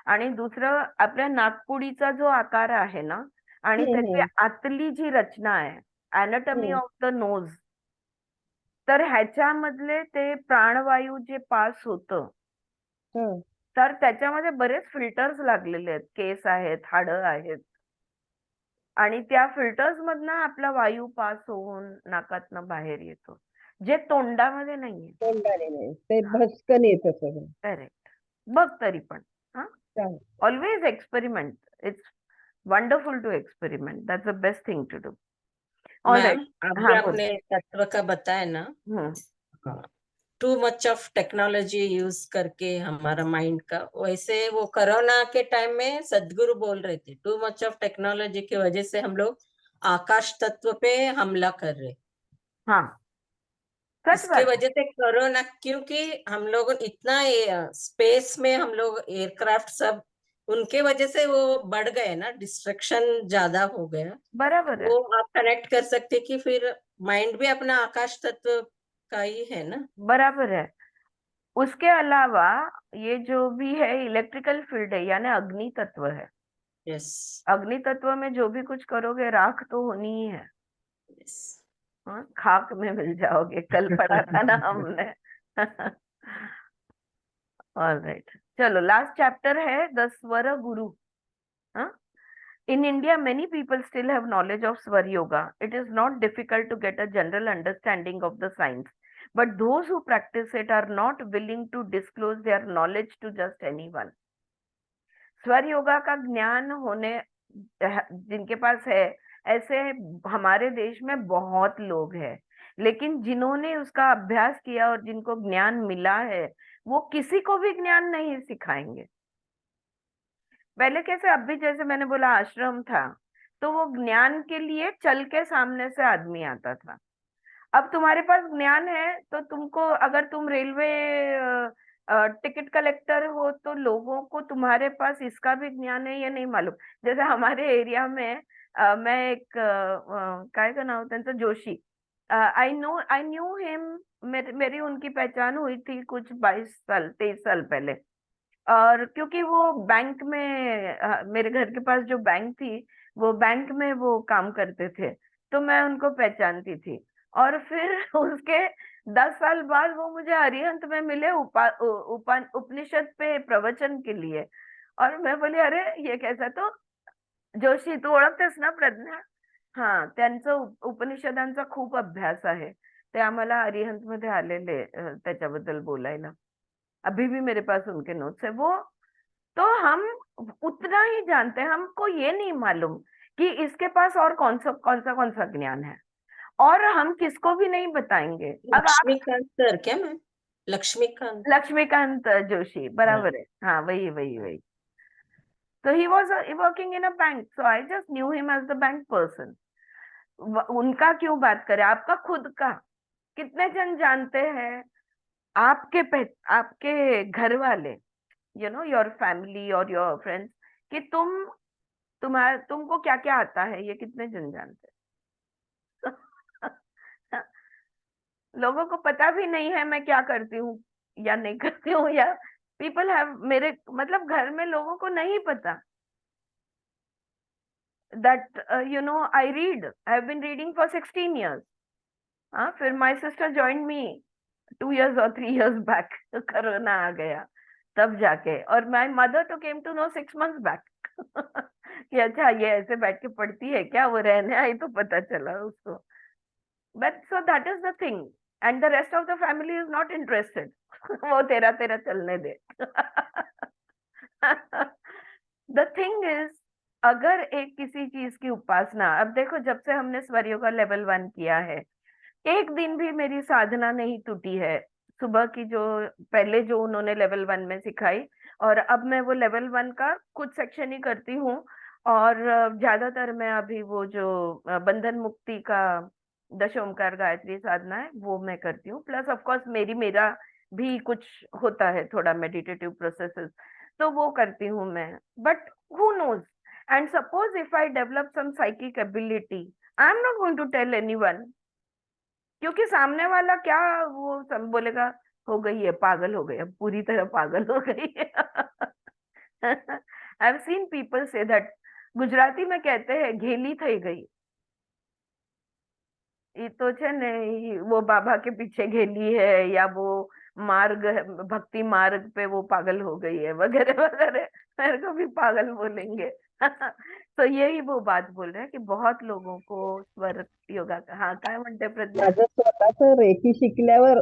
आणि दुसरं, आपल्या नाकपुडीचा जो आकार आहे ना, आणि हम्म, त्याची हम्म, आतली जी रचना आहे, anatomy hmm, of the nose, तर ह्याच्यामधले ते प्राणवायू जे पास होतं, हं. तर त्याच्यामध्ये बरेच फिल्टर्स लागलेले आहेत, केस आहेत, हाडं आहेत, आणि त्या फिल्टर्स मधनं आपला वायू पास होऊन नाकातनं बाहेर येतो, जे तोंडामध्ये नाहीये. तोंडाने नाही, ते भस्कन येतं सगळं. करेक्ट. बघ तरी पण, हा, चालेल. Always experiment. It's wonderful to experiment. That's the best thing to do. All right. Ma'am अभी हाँ, बोल. आपने तत्व का बताया ना, हम्म, too much of technology use करके हमारा माइंड का, वैसे वो कोरोना के टाइम में सदगुरु बोल रहे थे टू मच ऑफ टेक्नोलॉजी की वजह से हम लोग आकाश तत्व पे हमला कर रहे, हाँ, सच इसके बात है. वजह से कोरोना, क्योंकि हम लोग इतना स्पेस में हम लोग एयरक्राफ्ट सब, उनके वजह से वो बढ़ गए ना, डिस्ट्रक्शन ज्यादा हो गया. बराबर है, वो आप कनेक्ट कर सकते कि फिर माइंड भी अपना आकाश तत्व का ही है ना. बराबर है. उसके अलावा ये जो भी है इलेक्ट्रिकल फील्ड है, यानी अग्नि तत्व है. यस. अग्नि तत्व में जो भी कुछ करोगे, राख तो होनी ही है. यस. हाँ, खाक में मिल जाओगे, कल पढ़ा था ना हमने. ऑलराइट, चलो लास्ट चैप्टर है द स्वर गुरु. हाँ, in India, many people still have knowledge of Swar Yoga. It is not difficult to get a general understanding of the science, but those who practice it are not willing to disclose their knowledge to just anyone. स्वर योगा का ज्ञान होने जिनके पास है, ऐसे हमारे देश में बहुत लोग हैं, लेकिन जिन्होंने उसका अभ्यास किया और जिनको ज्ञान मिला है, वो किसी को भी ज्ञान नहीं सिखाएंगे. पहले कैसे, अब भी जैसे मैंने बोला आश्रम था, तो वो ज्ञान के लिए चल के सामने से आदमी आता था. अब तुम्हारे पास ज्ञान है तो तुमको, अगर तुम रेलवे टिकट कलेक्टर हो तो लोगों को तुम्हारे पास इसका भी ज्ञान है ये नहीं मालूम. जैसे हमारे एरिया में मैं एक काय का नाम त्यांचं जोशी, आई न्यू हिम, मेरी उनकी पहचान हुई थी कुछ 23 साल पहले. और क्योंकि वो बैंक में मेरे घर के पास जो बैंक थी, वो बैंक में वो काम करते थे, तो मैं उनको पहचानती थी. और फिर उसके 10 साल बाद वो मुझे अरिहंत में मिले उपनिषद पे प्रवचन के लिए. और मैं बोली अरे ये कैसा. तो जोशी तू ओळखतेस ना प्रज्ञा? हा, त्यांचं उपनिषदांचा खूप अभ्यास आहे. ते आम्हाला अरिहंत मध्ये आलेले त्याच्याबद्दल बोलायला. अभी भी मेरे पास उनके नोट्स है वो. तो हम उतना ही जानते हैं, हमको ये नहीं मालूम कि इसके पास और कौन सा ज्ञान है, और हम किसको भी नहीं बताएंगे. अब आप लक्ष्मीकांत सर क्या मैम? लक्ष्मीकांत जोशी, बराबर है. हाँ, वही. तो he was working in a bank, so I just knew him as the bank person. उनका क्यों बात करें, आपका खुद का कितने जन जानते हैं, आपके घर वाले, योर फैमिली और योर फ्रेंड्स, कि तुमको क्या क्या आता है, ये कितने जन जानते हैं. लोगों को पता भी नहीं है मैं क्या करती हूँ या नहीं करती हूँ, या पीपल हैव, मेरे मतलब घर में लोगों को नहीं पता that I have been reading for 16 years. फिर my sister joined me 2 years or 3 years back. Corona आ गया तब जाके, और my mother तो came to know 6 months back. कि अच्छा ये ऐसे बैठ के पढ़ती है क्या, वो रहने आई तो पता चला उसको. But so that is the thing, and the rest of the family is not interested. वो तेरा चलने दे. The thing is, अगर एक किसी चीज की उपासना, अब देखो जब से हमने स्वर योगा लेवल 1 किया है, एक दिन भी मेरी साधना नहीं टूटी है. सुबह की जो पहले जो उन्होंने लेवल 1 में सिखाई, और अब मैं वो लेवल 1 का कुछ सेक्शन ही करती हूँ, और ज्यादातर मैं अभी वो जो बंधन मुक्ति का दश ओमकार गायत्री साधना है वो मैं करती हूँ. प्लस ऑफ कोर्स मेरा भी कुछ होता है थोड़ा मेडिटेटिव प्रोसेसेस, तो वो करती हूँ मैं. But who knows, and suppose if I develop some psychic ability, I am not going to tell anyone, क्योंकि सामने वाला क्या वो बोलेगा, हो गई है, पागल हो गई, अब पूरी तरह पागल हो गई है. I have seen people say that, Gujarati में कहते हैं घेली થઈ गई. ये तो છે ને, वो बाबा के पीछे घेली है, या वो मार्ग, भक्ति मार्ग पे वो पागल हो गई है, वगैरह वगैरह. मेरे को भी पागल बोलेंगे. तो यही वो बात बोल रहे हैं कि बहुत लोगों को स्वर योगा का. हाँ, काय म्हणते प्रज्ञा? माझं स्वतःच रेकी शिकल्यावर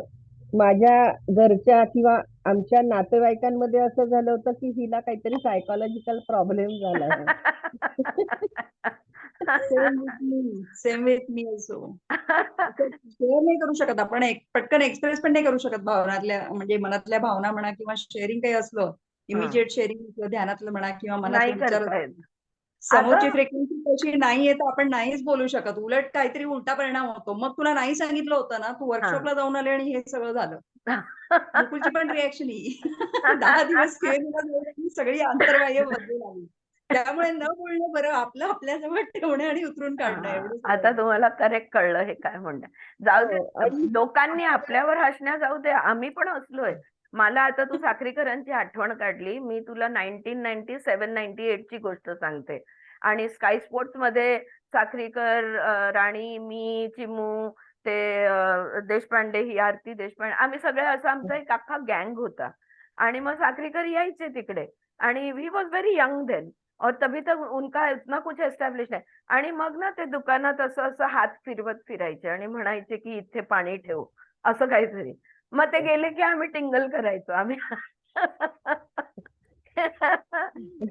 माझ्या घरच्या किंवा आमच्या नातेवाईकांमध्ये असं झालं होतं की हिला काहीतरी सायकोलॉजिकल प्रॉब्लेम झाला आहे. सेम विथ मी असो. शेअर नाही करू शकत आपण, पटकन एक्सप्रेस पण नाही करू शकत भावनातल्या, म्हणजे मनातल्या भावना म्हणा, किंवा शेअरिंग काही असलं, इमिजिएट शेअरिंग ध्यानातलं म्हणा, किंवा नाही मनातलं विचार, करता येत. समोरची अगं, फ्रिक्वेन्सी तशी नाहीये तर आपण नाहीच बोलू शकत. उलट काहीतरी उलटा परिणाम होतो. मग तुला नाही सांगितलं होतं ना, तू वर्कशॉपला जाऊन आले आणि हे सगळं झालं. मुकुलची पण रिॲक्शन ही 10 दिवस केली, सगळी आंतरबाह्य बदलून आली. त्यामुळे न बोलणं बरं, आपलं आपल्याजवळ ठेवणं आणि उतरून काढणं, एवढंच. आता तुम्हाला करेक्ट कळलं हे काय म्हणणं. जाऊ हो, दे, आणि लोकांनी आपल्यावर हसण्या जाऊ दे, आम्ही पण हसलोय. मला आता तू साखरीकरांची आठवण काढली, मी तुला 1997-98 ची गोष्ट सांगते. आणि स्काय स्पोर्ट्स मध्ये साखरीकर, राणी, मी, चिमू, ते देशपांडे, ही आरती देशपांडे, आम्ही सगळे असं आमचा एक अख्खा गँग होता. आणि मग साखरीकर यायचे तिकडे आणि he was very young then और तभी तक उनका इतना कुछ एस्टॅब्लिश नाही. आणि मग ना ते दुकानात असं असं हात फिरवत फिरायचे आणि म्हणायचे की इथे पाणी ठेव असं काहीतरी. मग ते गेले की आम्ही टिंगल करायचो आम्ही.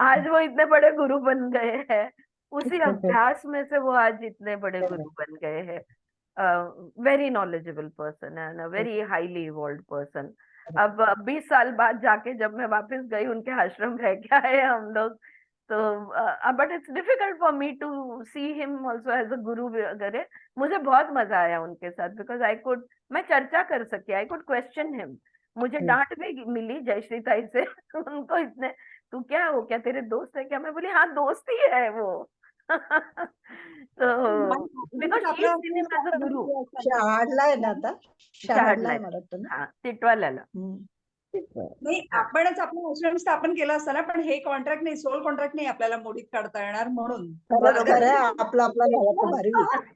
आज वो इतने बड़े गुरु बन गए हैं, उसी अभ्यास में से वो आज इतने बड़े गुरु बन गए हैं. Very knowledgeable person and a very highly evolve person. अब 20 साल बाद जाके जब मैं वापस गई उनके आश्रम रह के आए हम लोग, तो but it's difficult for me to see him also as a guru वगैरह. मुझे बहुत मजा आया उनके साथ बिकॉज मैं चर्चा कर सकी, आई कुड क्वेश्चन हिम. मुझे डांट भी मिली जयश्री ताई से. उनको इतने, तू क्या हो, क्या तेरे दोस्त है क्या? मैं बोली हाँ दोस्त ही है वो. तो because she is seen him as a guru. शहाडला आहे ना आता, शहाडला आहे मला वाटतं ना. हा टिटवाल्याला. नाही, आपणच आपलं आश्रम स्थापन केलं असतं ना, पण हे कॉन्ट्रॅक्ट नाही, सोल कॉन्ट्रॅक्ट नाही आपल्याला मोडीत काढता येणार म्हणून. खरंच खरं आहे, आपलं आपलं झालं तर भारी होईल.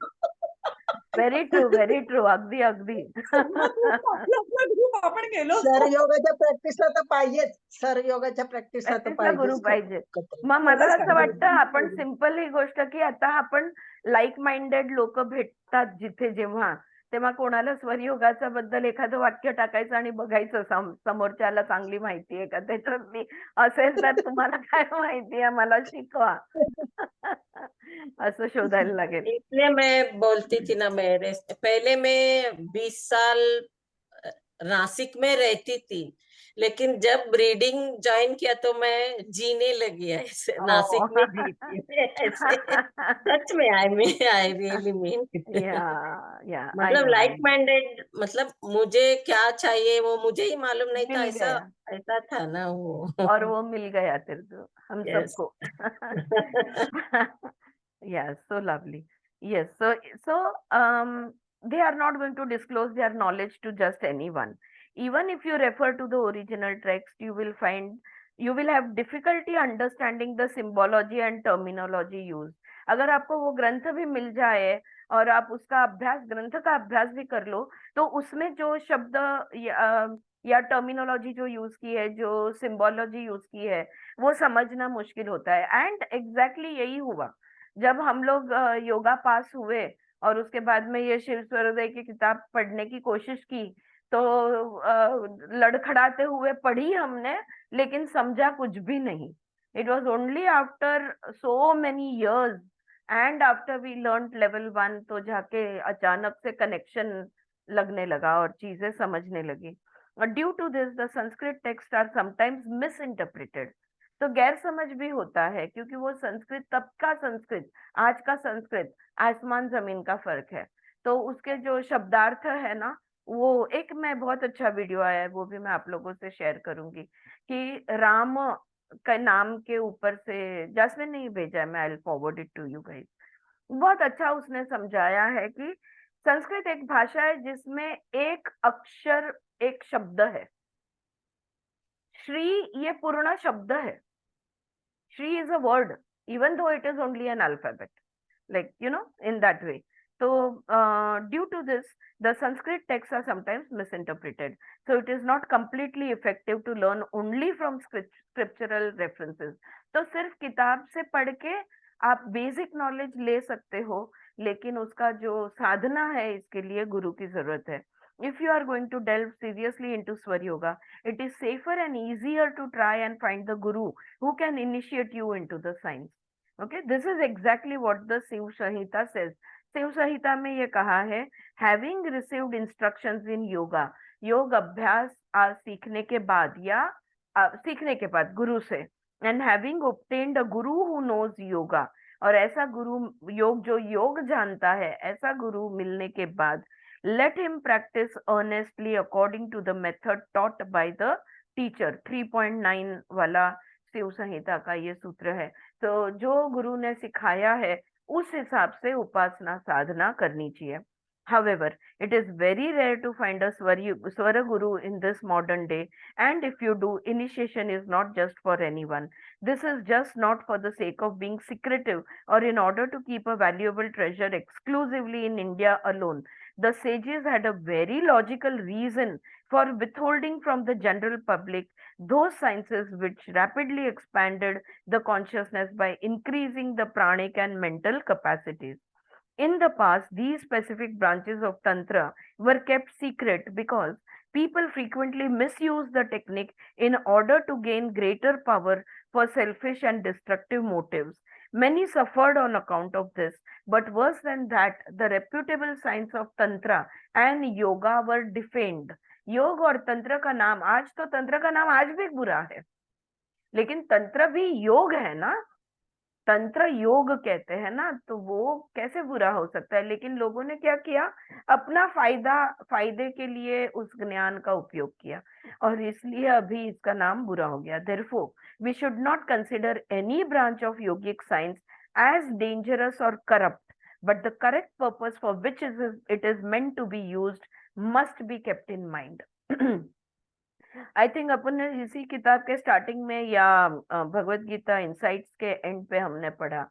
Very true, very true. अगदी अगदी. आपला ग्रुप आपण गेलो सर योगाच्या प्रॅक्टिसला तर पाहिजेच, सर योगाच्या प्रॅक्टिसला तर प्रॅक्टिसला गुरु पाहिजे. मग मला खरंच असं पाहिजे. वाटतं आपण सिंपल ही गोष्ट की आता आपण लाईक माइंडेड लोक भेटतात जिथे जेव्हा, तेव्हा कोणाला स्वरयोगाच्या बद्दल एखादं वाक्य टाकायचं आणि बघायचं समोरच्याला चांगली माहिती आहे का त्याच्यातली. असेल तर तुम्हाला काय माहिती आहे मला शिकवा. असं शोधायला लागेल. इसलिए मैं बोलती थी ना, मेरे पहले मैं 20 साल नासिक में रहती थी, लेकिन जब रीडिंग ज्वाइन किया तो मैं जीने लगी ऐसे. नासिक में जीती मैं ऐसे. सच में आई रियली मीन. या मतलब लाइक माइंडेड, मतलब मुझे क्या चाहिए वो मुझे ही मालूम नहीं था. मिल ऐसा गया. ऐसा था ना वो. और वो मिल गया तेरे को, हम Yes. सबको. Yeah, so lovely. Yes, so they are not going to disclose their knowledge to just anyone. Even if you refer to the original text, you will have difficulty understanding the symbology and terminology used. अगर आपको वो ग्रंथ भी मिल जाए और आप उसका अभ्यास, ग्रंथ का अभ्यास भी कर लो, तो उसमें जो शब्द या टर्मिनोलॉजी जो यूज की है, जो सिंबोलॉजी यूज की है, वो समझना मुश्किल होता है. एंड एग्जैक्टली यही हुआ जब हम लोग योगा पास हुए और उसके बाद में ये शिव स्वरोदय की किताब पढ़ने की कोशिश की, तो लड़खड़ाते हुए पढ़ी हमने, लेकिन समझा कुछ भी नहीं. It was only after so many years and after we learn level 1 तो जाके अचानक से कनेक्शन लगने लगा और चीजें समझने लगी. Due to this the Sanskrit text are sometimes misinterpreted. तो गैर समझ भी होता है क्योंकि वो संस्कृत, तब का संस्कृत, आज का संस्कृत, आसमान जमीन का फर्क है. तो उसके जो शब्दार्थ है ना, वो एक मैं बहुत अच्छा वीडियो आया है, वो भी मैं आप लोगों से शेयर करूंगी कि राम का नाम के ऊपर से, जैस्मिन ने ही भेजा है, मैं I will forward it to you guys. बहुत अच्छा उसने समझाया है कि संस्कृत एक भाषा है जिसमें एक अक्षर एक शब्द है. श्री ये पूर्ण शब्द है. Shri is a word, even though it is only an alphabet, like, in that way. So, due to this, the Sanskrit texts are sometimes misinterpreted. So, it is not completely effective to learn only from scriptural references. तो सिर्फ किताब से पढ़ के आप basic knowledge ले सकते हो, लेकिन उसका जो साधना है इसके लिए गुरु की जरूरत है. If you are going to delve seriously into Swar Yoga, it is safer and easier to try and find the guru who can initiate you into the science. Okay, this is exactly what the Shiv Samhita says. Shiv संहिता में ये कहा है, having received instructions in yoga, योग अभ्यास सीखने के बाद या सीखने के बाद गुरु से, and having obtained a guru who knows yoga, और ऐसा गुरु जो योग जानता है, ऐसा गुरु मिलने के बाद, let him practice earnestly according to the method taught by the teacher. 3.9 वाला शिव संहिता का ये सूत्र है. तो जो गुरु ने सिखाया है उस हिसाब से उपासना साधना करनी चाहिए. However, it is very rare to find a Swara Guru in this modern day, and if you do, initiation is not just for anyone. This is just not for the sake of being secretive or in order to keep a valuable treasure exclusively in India alone. The sages had a very logical reason for withholding from the general public those sciences which rapidly expanded the consciousness by increasing the pranic and mental capacities. In the past, these specific branches of Tantra were kept secret because people frequently misused the technique in order to gain greater power for selfish and destructive motives. Many suffered on account of this, but worse than that, the reputable science of Tantra and Yoga were defamed. योग और तंत्र का नाम, आज तो तंत्र का नाम आज भी बुरा है, लेकिन तंत्र भी योग है ना, तंत्र योग कहते हैं ना, तो वो कैसे बुरा हो सकता है? लेकिन लोगों ने क्या किया, अपना फायदे के लिए उस ज्ञान का उपयोग किया, और इसलिए अभी इसका नाम बुरा हो गया. Therefore, we should not consider any branch of yogic science as dangerous or corrupt, but the correct purpose for which it is meant to be used must be kept in mind. I think अपन ने इसी किताब के starting में या Bhagavad Gita insights के end पे हमने पढ़ा,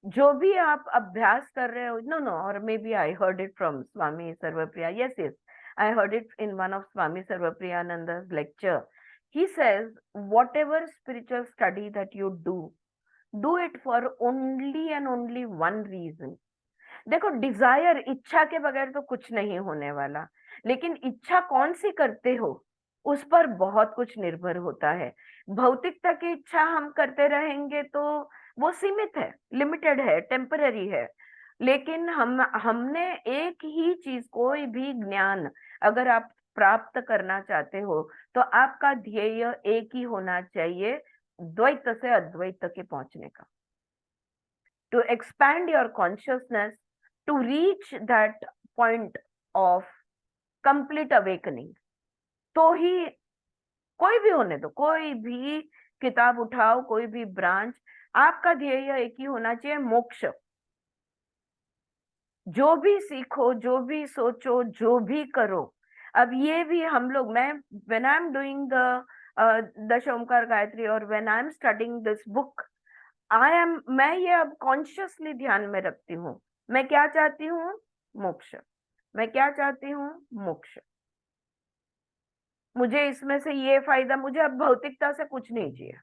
जो भी आप अभ्यास कर रहे हो, नो और maybe I heard it from Swami Sarvapriya, yes I heard it in one of Swami Sarvapriyananda's lecture. He says whatever spiritual study that you do it for only and only one reason. देखो, डिजायर, इच्छा के बगैर तो कुछ नहीं होने वाला, लेकिन इच्छा कौन सी करते हो उस पर बहुत कुछ निर्भर होता है. भौतिकता की इच्छा हम करते रहेंगे तो वो सीमित है, लिमिटेड है, टेम्पररी है. लेकिन हमने एक ही चीज, कोई भी ज्ञान अगर आप प्राप्त करना चाहते हो तो आपका ध्येय एक ही होना चाहिए, द्वैत से अद्वैत के पहुंचने का. To expand your consciousness, to reach that point of complete awakening. तो ही कोई भी होने दो, कोई भी किताब उठाओ, कोई भी ब्रांच, आपका ध्येय एक ही होना चाहिए, मोक्ष. जो भी सीखो, जो भी सोचो, जो भी करो. अब ये भी हम लोग, मैं when I am doing the दश ओमकार गायत्री और when I am studying this book, मैं ये अब कॉन्शियसली ध्यान में रखती हूँ, मैं क्या चाहती हूँ, मोक्ष. मैं क्या चाहती हूँ, मोक्ष. मुझे इसमें से ये फायदा, मुझे अब भौतिकता से कुछ नहीं चाहिए.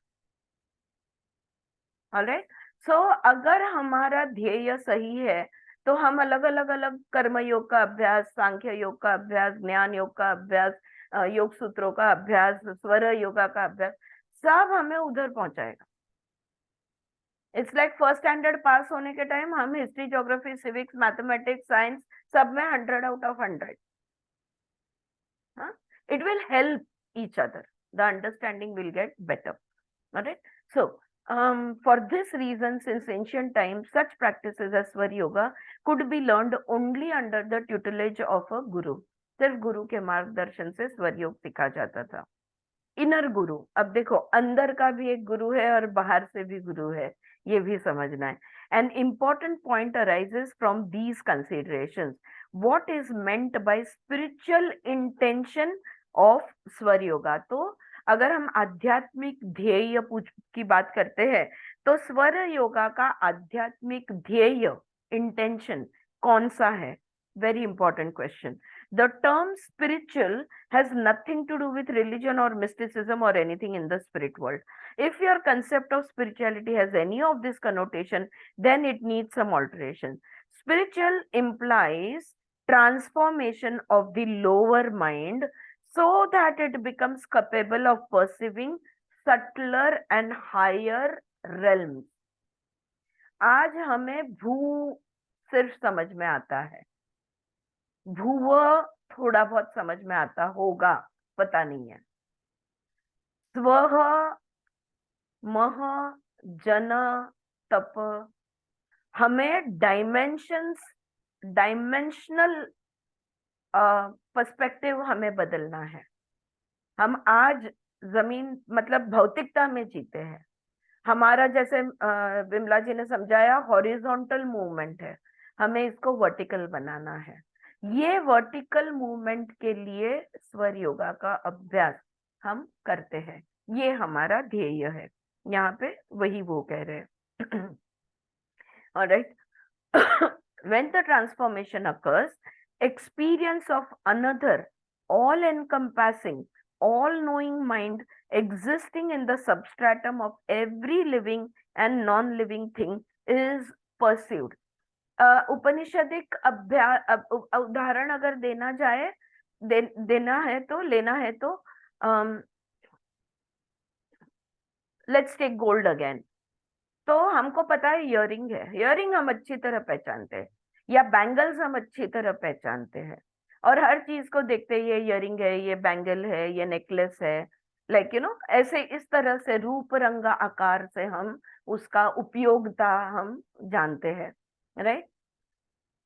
ऑलराइट, सो अगर हमारा ध्येय सही है तो हम अलग अलग कर्म योग का अभ्यास, सांख्य योग का अभ्यास, ज्ञान योग का अभ्यास, योग सूत्रों का अभ्यास, स्वर योगा का अभ्यास, सब हमें उधर पहुंचाएगा. इट्स लाइक फर्स्ट स्टैंडर्ड पास होने के टाइम हम history, geography, civics, mathematics, science सब में 100 out of 100. It will help each other. The understanding will get better. All right. So, for this reason, since ancient times, such practices as Svar Yoga could be learned only under the tutelage of a guru. सिर्फ गुरु के मार्गदर्शन से स्वर योग सीखा जाता था. Inner गुरु, अब देखो, अंदर का भी एक गुरु है और बाहर से भी गुरु है, ये भी समझना है. An important point arises from these considerations. What is meant by spiritual intention of स्वर योगा? तो अगर हम आध्यात्मिक ध्येय की बात करते हैं तो स्वर योगा का आध्यात्मिक ध्येय, इंटेंशन कौन सा है? Very important question. The term spiritual has nothing to do with religion or mysticism or anything in the spirit world. If your concept of spirituality has any of this connotation, then it needs some alteration. Spiritual implies transformation of the lower mind so that it becomes capable of perceiving subtler and higher realms. आज हमें भू सिर्फ समझ में आता है, भूव थोड़ा बहुत समझ में आता होगा, पता नहीं है. स्वह, मह, जन, तप, हमें डायमेंशनल पर्सपेक्टिव हमें बदलना है. हम आज जमीन मतलब भौतिकता में जीते हैं. हमारा, जैसे विमला जी ने समझाया, हॉरिजॉन्टल मूवमेंट है, हमें इसको वर्टिकल बनाना है. ये वर्टिकल मूवमेंट के लिए स्वर योगा का अभ्यास हम करते हैं, ये हमारा ध्येय है. यहाँ पे वही वो कह रहे हैं. Alright. When the transformation occurs, experience of another all encompassing, all knowing mind existing in the substratum of every living and non-living thing is perceived. Upanishadic उदाहरण अगर देना जाए, देना है तो, लेना है तो, लेट्स टेक गोल्ड अगेन. तो हमको पता है इयरिंग है, इयरिंग हम अच्छी तरह पहचानते हैं, या बैंगल्स हम अच्छी तरह पहचानते हैं, और हर चीज को देखते हैं, ये इयरिंग है, ये बैंगल है, ये नेकलेस है, लाइक यू नो, ऐसे इस तरह से रूप रंग आकार से हम उसका उपयोगिता हम जानते हैं, राइट.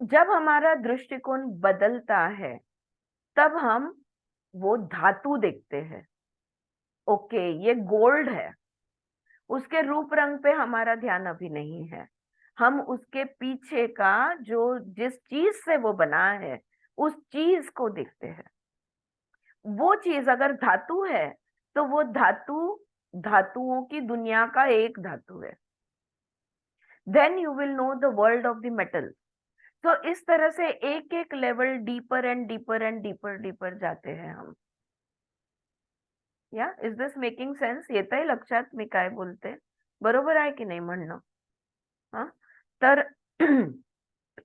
जब हमारा दृष्टिकोण बदलता है तब हम वो धातु देखते हैं. ओके, ये गोल्ड है, उसके रूप रंग पे हमारा ध्यान अभी नहीं है, हम उसके पीछे का जो जिस चीज से वो बना है उस चीज को देखते हैं. वो चीज अगर धातु है तो वो धातु धातुओं की दुनिया का एक धातु है. Then you will know the world of the metal. तो इस तरह से एक एक level deeper and deeper and deeper deeper जाते हैं हम. या इज दिस मेकिंग सेन्स? येतंय लक्षात मी काय बोलते? बरोबर आहे की नाही म्हणणं? हा, तर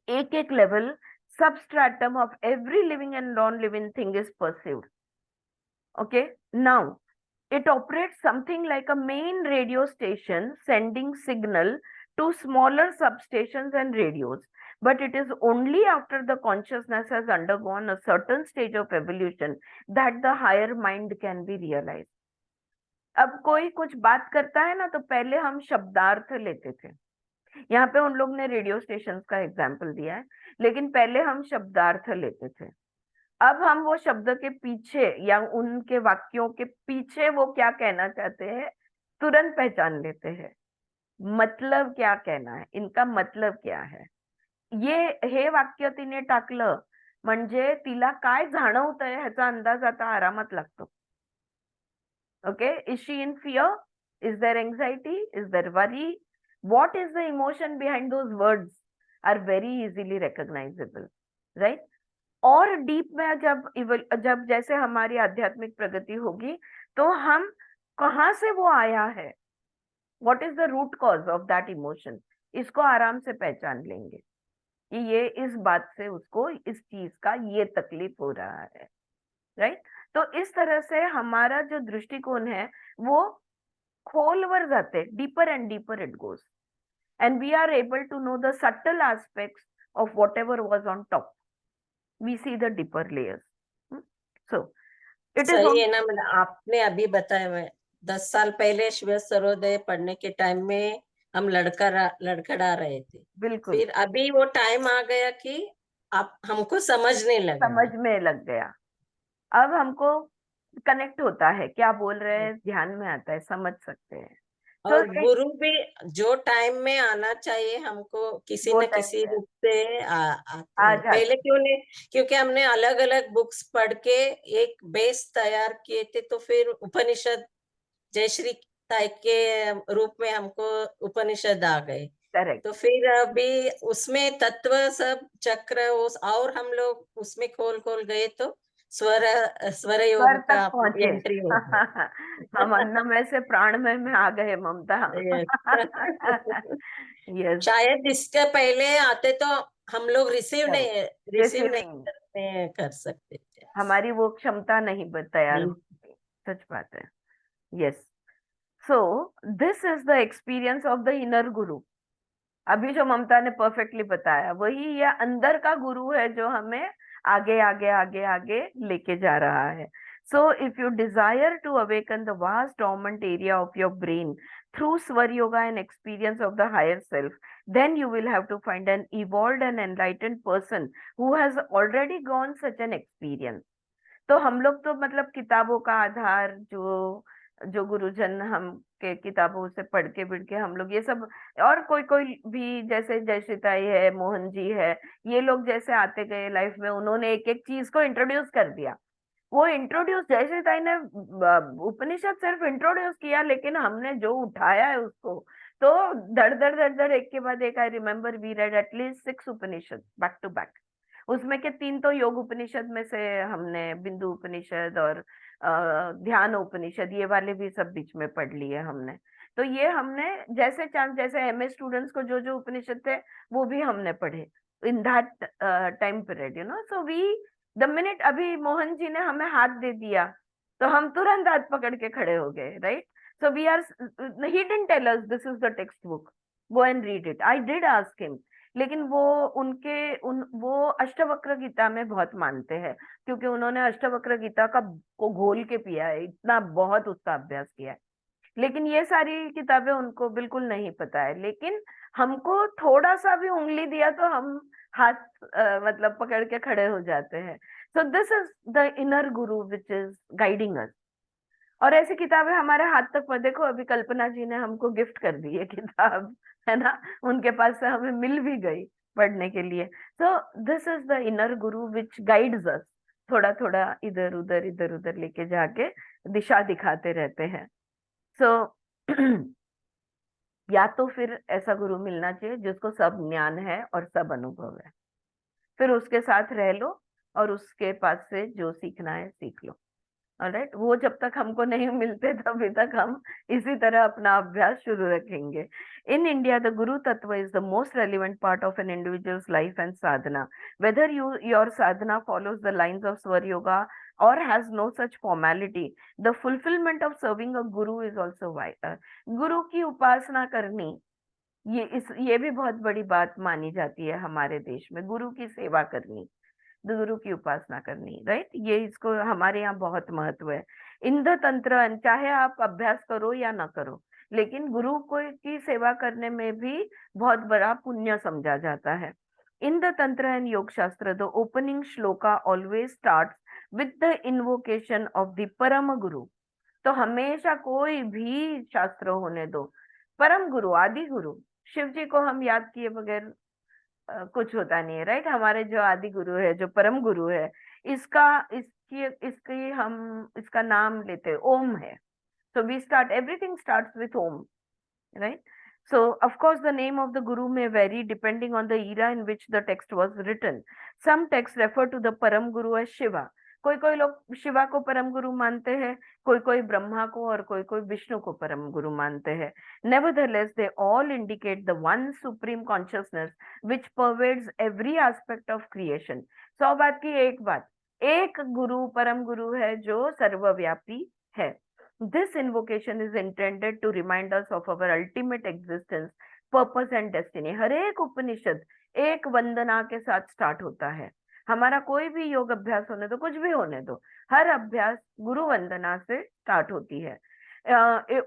एक एक level substratum of every living and non-living thing is perceived. Okay, now it operates something like a main radio station sending signal to smaller substations and radios, but it is only after the consciousness has undergone a certain stage of evolution that the higher mind can be realized. अब कोई कुछ बात करता है ना, तो पहले हम शब्दार्थ लेते थे. यहाँ पे उन लोग ने रेडियो स्टेशन का एग्जाम्पल दिया है, लेकिन पहले हम शब्दार्थ लेते थे. अब हम वो शब्द के पीछे या उनके वाक्यों के पीछे वो क्या कहना चाहते हैं तुरंत पहचान लेते हैं. मतलब क्या कहना है, इनका मतलब क्या है. हे वाक्य तिने टाकलं म्हणजे तिला काय जाणवतंय ह्याचा अंदाज आता आरामात लागतो. Okay, is she in fear? Is there anxiety? Is there worry? What is the emotion behind those words are very easily recognizable, right? और डीप में जब जैसे हमारी आध्यात्मिक प्रगति होगी तो हम कहाँ से वो आया है, what is the root cause of that emotion, इसको आराम से पहचान लेंगे कि ये इस बात से उसको इस चीज का ये तकलीफ हो रहा है, राइट? तो इस तरह से हमारा जो दृष्टिकोण है वो खोलवर जाते, deeper and deeper it goes, and we are able to know the subtle aspects of whatever was on top. We see the deeper layers. So it is सही है ना. मतलब आपने अभी बताया, मैं 10 साल पहले शिव सर्वोदय पढ़ने के टाइम में हम लड़खड़ा रहे थे. बिल्कुल फिर अभी वो टाइम आ गया कि आप हमको समझने लगा, समझ में लग गया. अब हमको कनेक्ट होता है, क्या बोल रहे हैं ध्यान में आता है, समझ सकते हैं. और गुरु भी जो टाइम में आना चाहिए हमको किसी न किसी रूप से आते हैं. पहले क्यों नहीं? क्योंकि हमने अलग अलग बुक्स पढ़ के एक बेस तैयार किए थे, तो फिर उपनिषद जयश्री ताई के रूप में हमको उपनिषद आ गए. करेक्ट. तो फिर अभी उसमें तत्व सब चक्र और हम लोग उसमें खोल गए तो स्वर योग का एंट्री हो गया. हम अन्नमय से प्राणमय में आ गए ममता. Yes. शायद इसके पहले आते तो हम लोग रिसीव नहीं कर सकते थे. हमारी वो क्षमता नहीं तैयार होती. सच बात है. Yes. So this is the experience of the inner गुरु. अभी जो ममता ने परफेक्टली बताया वही ये अंदर का गुरु है जो हमें आगे आगे आगे आगे लेके जा रहा है. So if you desire to awaken the vast dormant area of your brain through Swar Yoga and experience of the higher self, then you will have to find an evolved and enlightened person who has already gone such an experience. तो हम लोग तो मतलब किताबों का आधार जो गुरुजन हम के किताबों से पढ़ के हम लोग ये सब, और कोई भी जैसे जयश्रीताई है, मोहन जी है, ये लोग जैसे आते गए लाइफ में, उन्होंने एक एक चीज को इंट्रोड्यूस कर दिया. वो इंट्रोड्यूस जयश्रीताई ने उपनिषद सिर्फ इंट्रोड्यूस किया, लेकिन हमने जो उठाया है उसको तो धड़ धड़ एक के बाद एक. I remember we read at least 6 Upanishad back to back. उसमें के 3 तो योग उपनिषद में से हमने बिंदु उपनिषद और ध्यान उपनिषद ये वाले भी सब बीच में पढ़ लिए हमने। तो ये हमने जैसे चांस जैसे एमए स्टूडेंट्स को जो जो उपनिषद थे वो भी हमने पढ़े in that time period, you know. So we the minute अभी मोहन जी ने हमें हाथ दे दिया तो हम तुरंत हाथ पकड़ के खड़े हो गए, right. So we are, he didn't tell us this is the textbook, go and read it. I did ask him, लेकिन वो अष्टवक्र गीता में बहुत मानते हैं क्योंकि उन्होंने अष्टवक्र गीता का को घोल के पिया है, इतना बहुत उसका अभ्यास किया है। लेकिन ये सारी किताबें उनको बिल्कुल नहीं पता है। लेकिन हमको थोड़ा सा भी उंगली दिया तो हम हाथ मतलब पकड़ के खड़े हो जाते हैं। So this is the inner Guru which is guiding अस। और ऐसी किताबें हमारे हाथ तक देखो, अभी कल्पना जी ने हमको गिफ्ट कर दी है किताब, है ना, उनके पास से हमें मिल भी गई पढ़ने के लिए। So this is the inner Guru which guides अस, थोड़ा थोड़ा इधर उधर लेके जाके दिशा दिखाते रहते हैं। सो या तो फिर ऐसा गुरु मिलना चाहिए जिसको सब ज्ञान है और सब अनुभव है, फिर उसके साथ रह लो और उसके पास से जो सीखना है सीख लो। ऑलराइट, वो जब तक हमको नहीं मिलते तभी तक हम इसी तरह अपना अभ्यास शुरू रखेंगे। In India the guru tattva is the most relevant part of an individual's life and sadhana, whether your sadhana follows the lines of स्वर yoga or has no such formality, the fulfillment of serving a guru is also vital. गुरु की उपासना करनी, ये भी बहुत बड़ी बात मानी जाती है हमारे देश में, गुरु की सेवा करनी, गुरु की उपासना करनी, राइट। ये इसको हमारे यहाँ बहुत महत्व है। इंद्र तंत्र, चाहे आप अभ्यास करो या ना करो, लेकिन गुरु को की सेवा करने में भी बहुत बड़ा पुण्य समझा जाता है। In the Tantra and Yoga Shastra, the opening shloka always starts with the invocation of the Parama Guru. तो हमेशा कोई भी शास्त्र होने दो, परम गुरु, आदि गुरु, शिव जी को हम याद किए बगैर कुछ होता नहीं है, राइट। हमारे जो आदि गुरु है, जो परम गुरु है, इसका नाम लेते हैं, ओम है। So we start, everything starts with Om, right? So of course the name of the guru may vary depending on the era in which the text was written. Some texts refer to the Param Guru as Shiva. कोई लोग शिवा को परम गुरु मानते हैं, कोई ब्रह्मा को और कोई विष्णु को परम गुरु मानते हैं। Nevertheless, they all indicate the one supreme consciousness which pervades every aspect of creation. 100 बात की एक बात, एक गुरु परम गुरु है जो सर्वव्यापी है। This invocation is intended to remind us of our ultimate existence, purpose and destiny. हर एक उपनिषद एक वंदना के साथ स्टार्ट होता है। हमारा कोई भी योग अभ्यास होने दो, कुछ भी होने दो, हर अभ्यास गुरु वंदना से स्टार्ट होती है।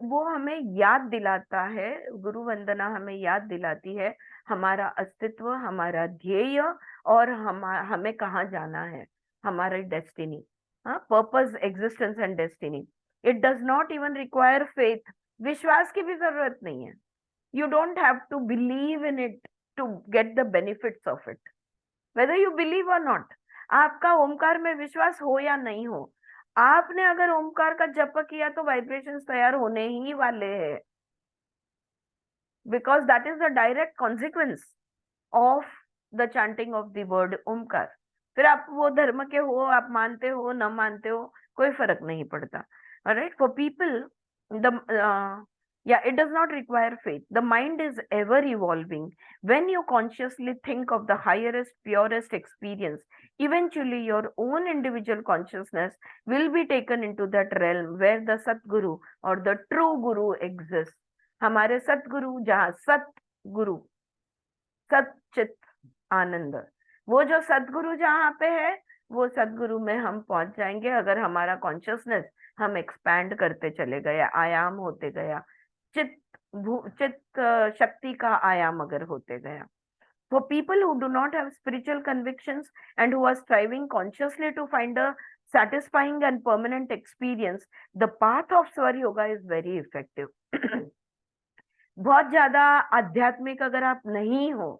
वो हमें याद दिलाता है, गुरु वंदना हमें याद दिलाती है हमारा अस्तित्व, हमारा ध्येय और हमें कहाँ जाना है, हमारी destiny, purpose, existence and destiny. It does not even require faith. विश्वास की भी जरूरत नहीं है। You don't have to believe in it to get the benefits of it. Whether you believe or not, आपका ओमकार में विश्वास हो या नहीं हो, आपने अगर ओमकार का जप किया तो वाइब्रेशंस तैयार होने ही वाले हैं, because that is the direct consequence of the chanting of the word Omkar. फिर आप वो धर्म के हो, आप मानते हो न मानते हो, कोई फर्क नहीं पड़ता। Alright, for people, it does not require faith. The mind is ever evolving. When you consciously think of the highest, purest experience, eventually your own individual consciousness will be taken into that realm where the Satguru or the true Guru exists. हमारे सतगुरु, जहाँ सतगुरु, सच्चित आनंद, वो जो सतगुरु जहाँ पे है, वो सतगुरु में हम पहुंच जाएंगे अगर हमारा कॉन्शियसनेस हम एक्सपैंड करते चले गए, आयाम होते गया, चित्त शक्ति का आयाम अगर होते गया। For people who do not have spiritual convictions and who are striving consciously to find a satisfying and permanent experience, the path of Swar Yoga is very effective. बहुत ज्यादा आध्यात्मिक अगर आप नहीं हो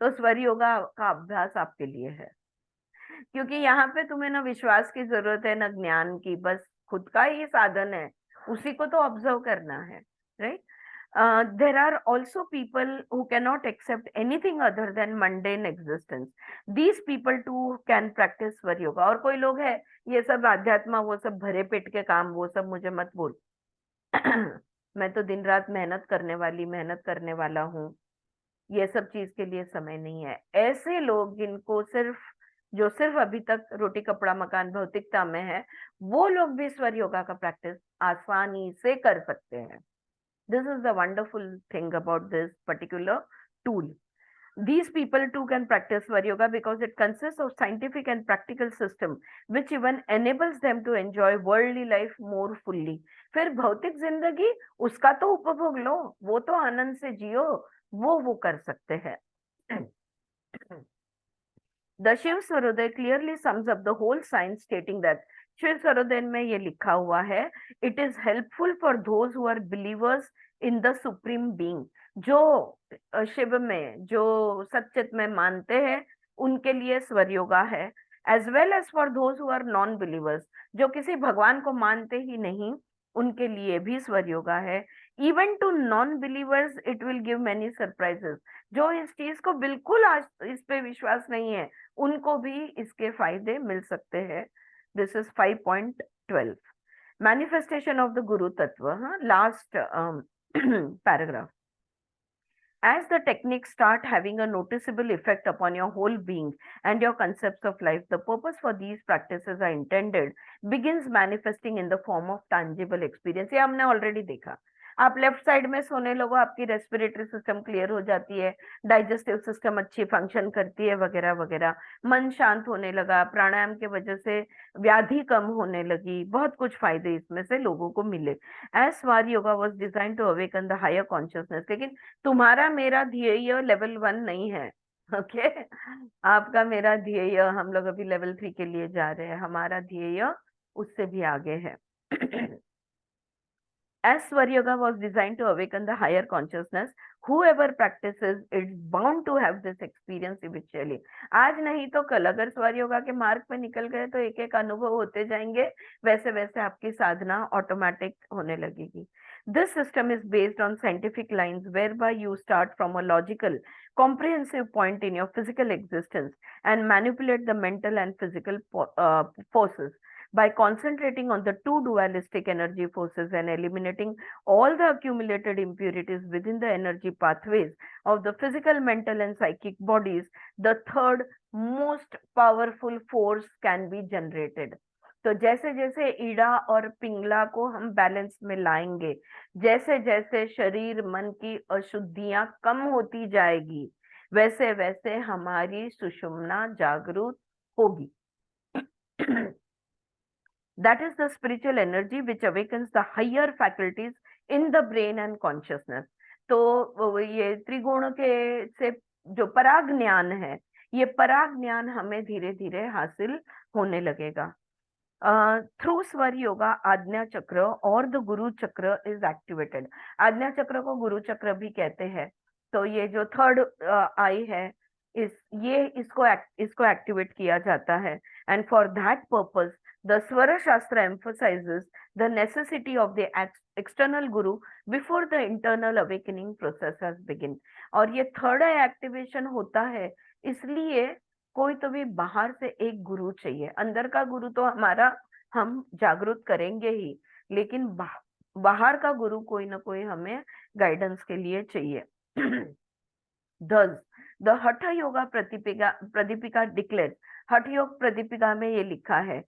तो स्वर योगा का अभ्यास आपके लिए है, क्योंकि यहाँ पे तुम्हें ना विश्वास की जरूरत है ना ज्ञान की, बस खुद का ही साधन है, उसी को तो ऑब्जर्व करना है, right. There are also people who cannot accept anything other than mundane existence. These people too can practice स्वर योगा. और कोई लोग है ये सब आध्यात्म वो सब भरे पेट के काम वो सब मुझे मत बोल. मैं तो दिन रात मेहनत करने वाला हूँ. ये सब चीज के लिए समय नहीं है. ऐसे लोग जिनको जो सिर्फ अभी तक रोटी कपड़ा मकान भौतिकता में है, वो लोग भी स्वर योगा का प्रैक्टिस आसानी से कर सकते हैं. This is the wonderful thing about this particular tool. These people too can practice Svar Yoga because it consists of scientific and practical system which even enables them to enjoy worldly life more fully. फिर भौतिक जिंदगी उसका तो उपभोग लो, वो तो आनंद से जियो, वो कर सकते हैं. The Shiv Swarodaya clearly sums up the whole science, stating that Shiv Swarodaya में ये लिखा हुआ है, it is helpful for those who are believers in the supreme being. जो शिव में, जो सच्चित में मानते हैं, उनके लिए स्वर योगा है. as well as for those who are non believers, जो किसी भगवान को मानते ही नहीं, उनके लिए भी स्वर योगा है. even to non believers it will give many surprises. जो इस चीज को बिल्कुल आज इस पे विश्वास नहीं है, उनको भी इसके फायदे मिल सकते हैं. This is 5.12. Manifestation of the Guru Tattva, last paragraph. As the techniques start having a noticeable effect upon your whole being and your concepts of life, the purpose for these practices are intended begins manifesting in the form of tangible experience. ये हमने already देखा. आप left side में सोने लगो, आपकी respiratory system clear हो जाती है, डाइजेस्टिव सिस्टम अच्छी फंक्शन करती है, वगैरह वगैरह. मन शांत होने लगा, प्राणायाम के वजह से व्याधि कम होने लगी. बहुत कुछ फायदे इसमें से लोगों को मिले. As swara yoga was designed to awaken the higher consciousness. लेकिन तुम्हारा मेरा ध्येय लेवल 1 नहीं है. ओके आपका मेरा ध्येय, हम लोग अभी लेवल 3 के लिए जा रहे हैं. हमारा ध्येय उससे भी आगे है. As Svar Yoga was designed to awaken the higher consciousness, whoever practices it's bound to have this experience eventually. आज नहीं तो कल अगर स्वर योगा के मार्ग पे निकल गए तो एक एक अनुभव होते जाएंगे, वैसे वैसे आपकी साधना ऑटोमेटिक होने लगेगी. This system is based on scientific lines whereby you start from a logical, comprehensive point in your physical existence and manipulate the mental and physical forces. By concentrating on the two dualistic energy forces and eliminating all the accumulated impurities within the energy pathways of the physical, mental and psychic bodies, the third most powerful force can be generated. तो जैसे जैसे ईड़ा और पिंगला को हम balance में लाएंगे, जैसे जैसे शरीर मन की अशुद्धियां कम होती जाएगी, वैसे वैसे हमारी सुषुम्ना जागृत होगी. That is the spiritual energy which awakens the higher faculties in the brain and consciousness. तो ये त्रिगुण के से जो पराग ज्ञान है, ये पराग ज्ञान हमें धीरे धीरे हासिल होने लगेगा. थ्रू स्वर योगा आज्ञा चक्र और द गुरु चक्र इज एक्टिवेटेड. आज्ञा चक्र को गुरु चक्र भी कहते हैं. तो ये जो थर्ड आई है, इसको एक्टिवेट किया जाता है. And for that purpose the Swara Shastra emphasizes the necessity of the external guru before the internal awakening process has begin. और ये थर्ड आई एक्टिवेशन होता है, इसलिए कोई तो भी बाहर से एक गुरु चाहिए. अंदर का गुरु तो हमारा हम जागृत करेंगे ही, लेकिन बाहर का गुरु कोई ना कोई हमें गाइडेंस के लिए चाहिए. Thus, the Hatha Yoga Pradipika declares, हठ योग प्रदीपिका में ये लिखा है,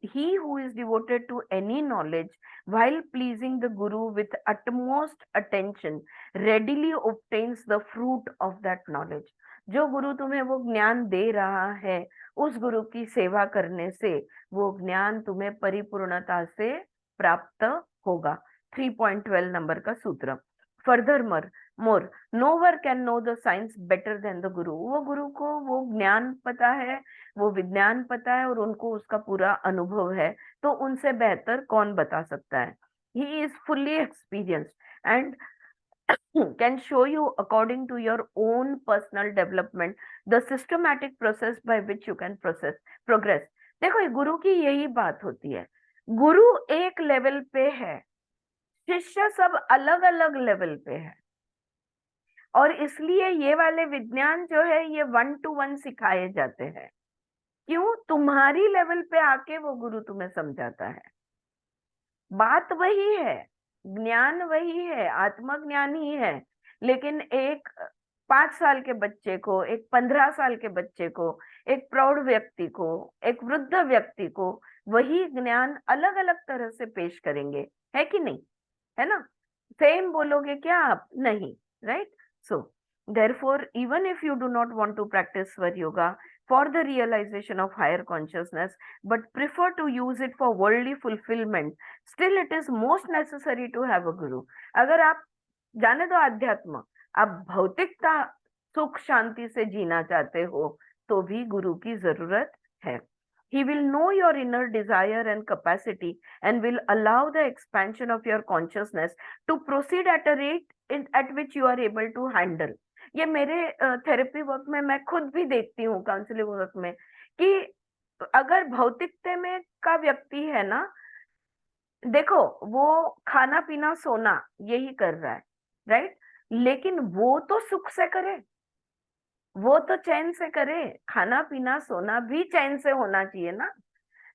he who is devoted to any knowledge while pleasing the guru with utmost attention readily obtains the fruit of that knowledge. जो गुरु तुम्हें वो ज्ञान दे रहा है, उस गुरु की सेवा करने से वो ज्ञान तुम्हें परिपूर्णता से प्राप्त होगा. 3.12 नंबर का सूत्र. Furthermore, no one can know the science better than the guru. वो गुरु को वो ज्ञान पता है, वो विज्ञान पता है और उनको उसका पूरा अनुभव है, तो उनसे बेहतर कौन बता सकता है. He is fully experienced and can show you according to your own personal development the systematic process by which you can progress. देखो, गुरु की यही बात होती है. गुरु एक लेवल पे है, शिष्य सब अलग अलग लेवल पे है, और इसलिए ये वाले विज्ञान जो है ये 1 to 1 सिखाए जाते हैं। क्यों? तुम्हारी लेवल पे आके वो गुरु तुम्हें समझाता है। बात वही है, ज्ञान वही है, आत्मज्ञान ही है, लेकिन एक 5 साल के बच्चे को, एक 15 साल के बच्चे को, एक प्रौढ़ व्यक्ति को, एक वृद्ध व्यक्ति को वही ज्ञान अलग अलग तरह से पेश करेंगे, है कि नहीं? है ना? सेम बोलोगे क्या आप? नहीं, right? So therefore, even if you do not want to practice Svar Yoga for the realization of higher consciousness, but prefer to use it for worldly fulfillment, still it is most necessary to have a guru. अगर आप जाने दो अध्यात्म, आप भौतिकता सुख शांति से जीना चाहते हो तो भी गुरु की जरूरत है। He will know your inner desire and capacity and will allow the expansion of your consciousness to proceed at a rate at which you are able to handle. ये मेरे थेरेपी वर्क में मैं खुद भी देखती हूँ, काउंसलिंग वर्क में, कि अगर भौतिकता में का व्यक्ति है ना, देखो वो खाना पीना सोना यही कर रहा है, राइट? लेकिन वो तो सुख से करे, वो तो चैन से करे, खाना पीना सोना भी चैन से होना चाहिए ना।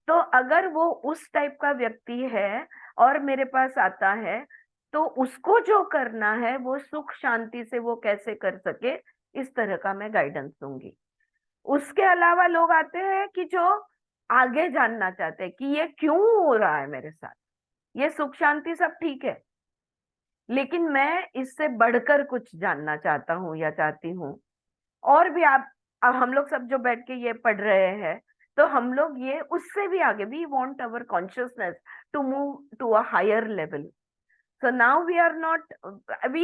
तो अगर वो उस टाइप का व्यक्ति है और मेरे पास आता है, तो उसको जो करना है वो सुख शांति से वो कैसे कर सके, इस तरह का मैं गाइडेंस दूंगी। उसके अलावा लोग आते हैं कि जो आगे जानना चाहते हैं कि ये क्यों हो रहा है मेरे साथ, ये सुख शांति सब ठीक है, लेकिन मैं इससे बढ़कर कुछ जानना चाहता हूँ या चाहती हूँ। और भी आप, अब हम लोग सब जो बैठ के ये पढ़ रहे हैं, तो हम लोग ये उससे भी आगे, we want our consciousness to move to a higher level. So now we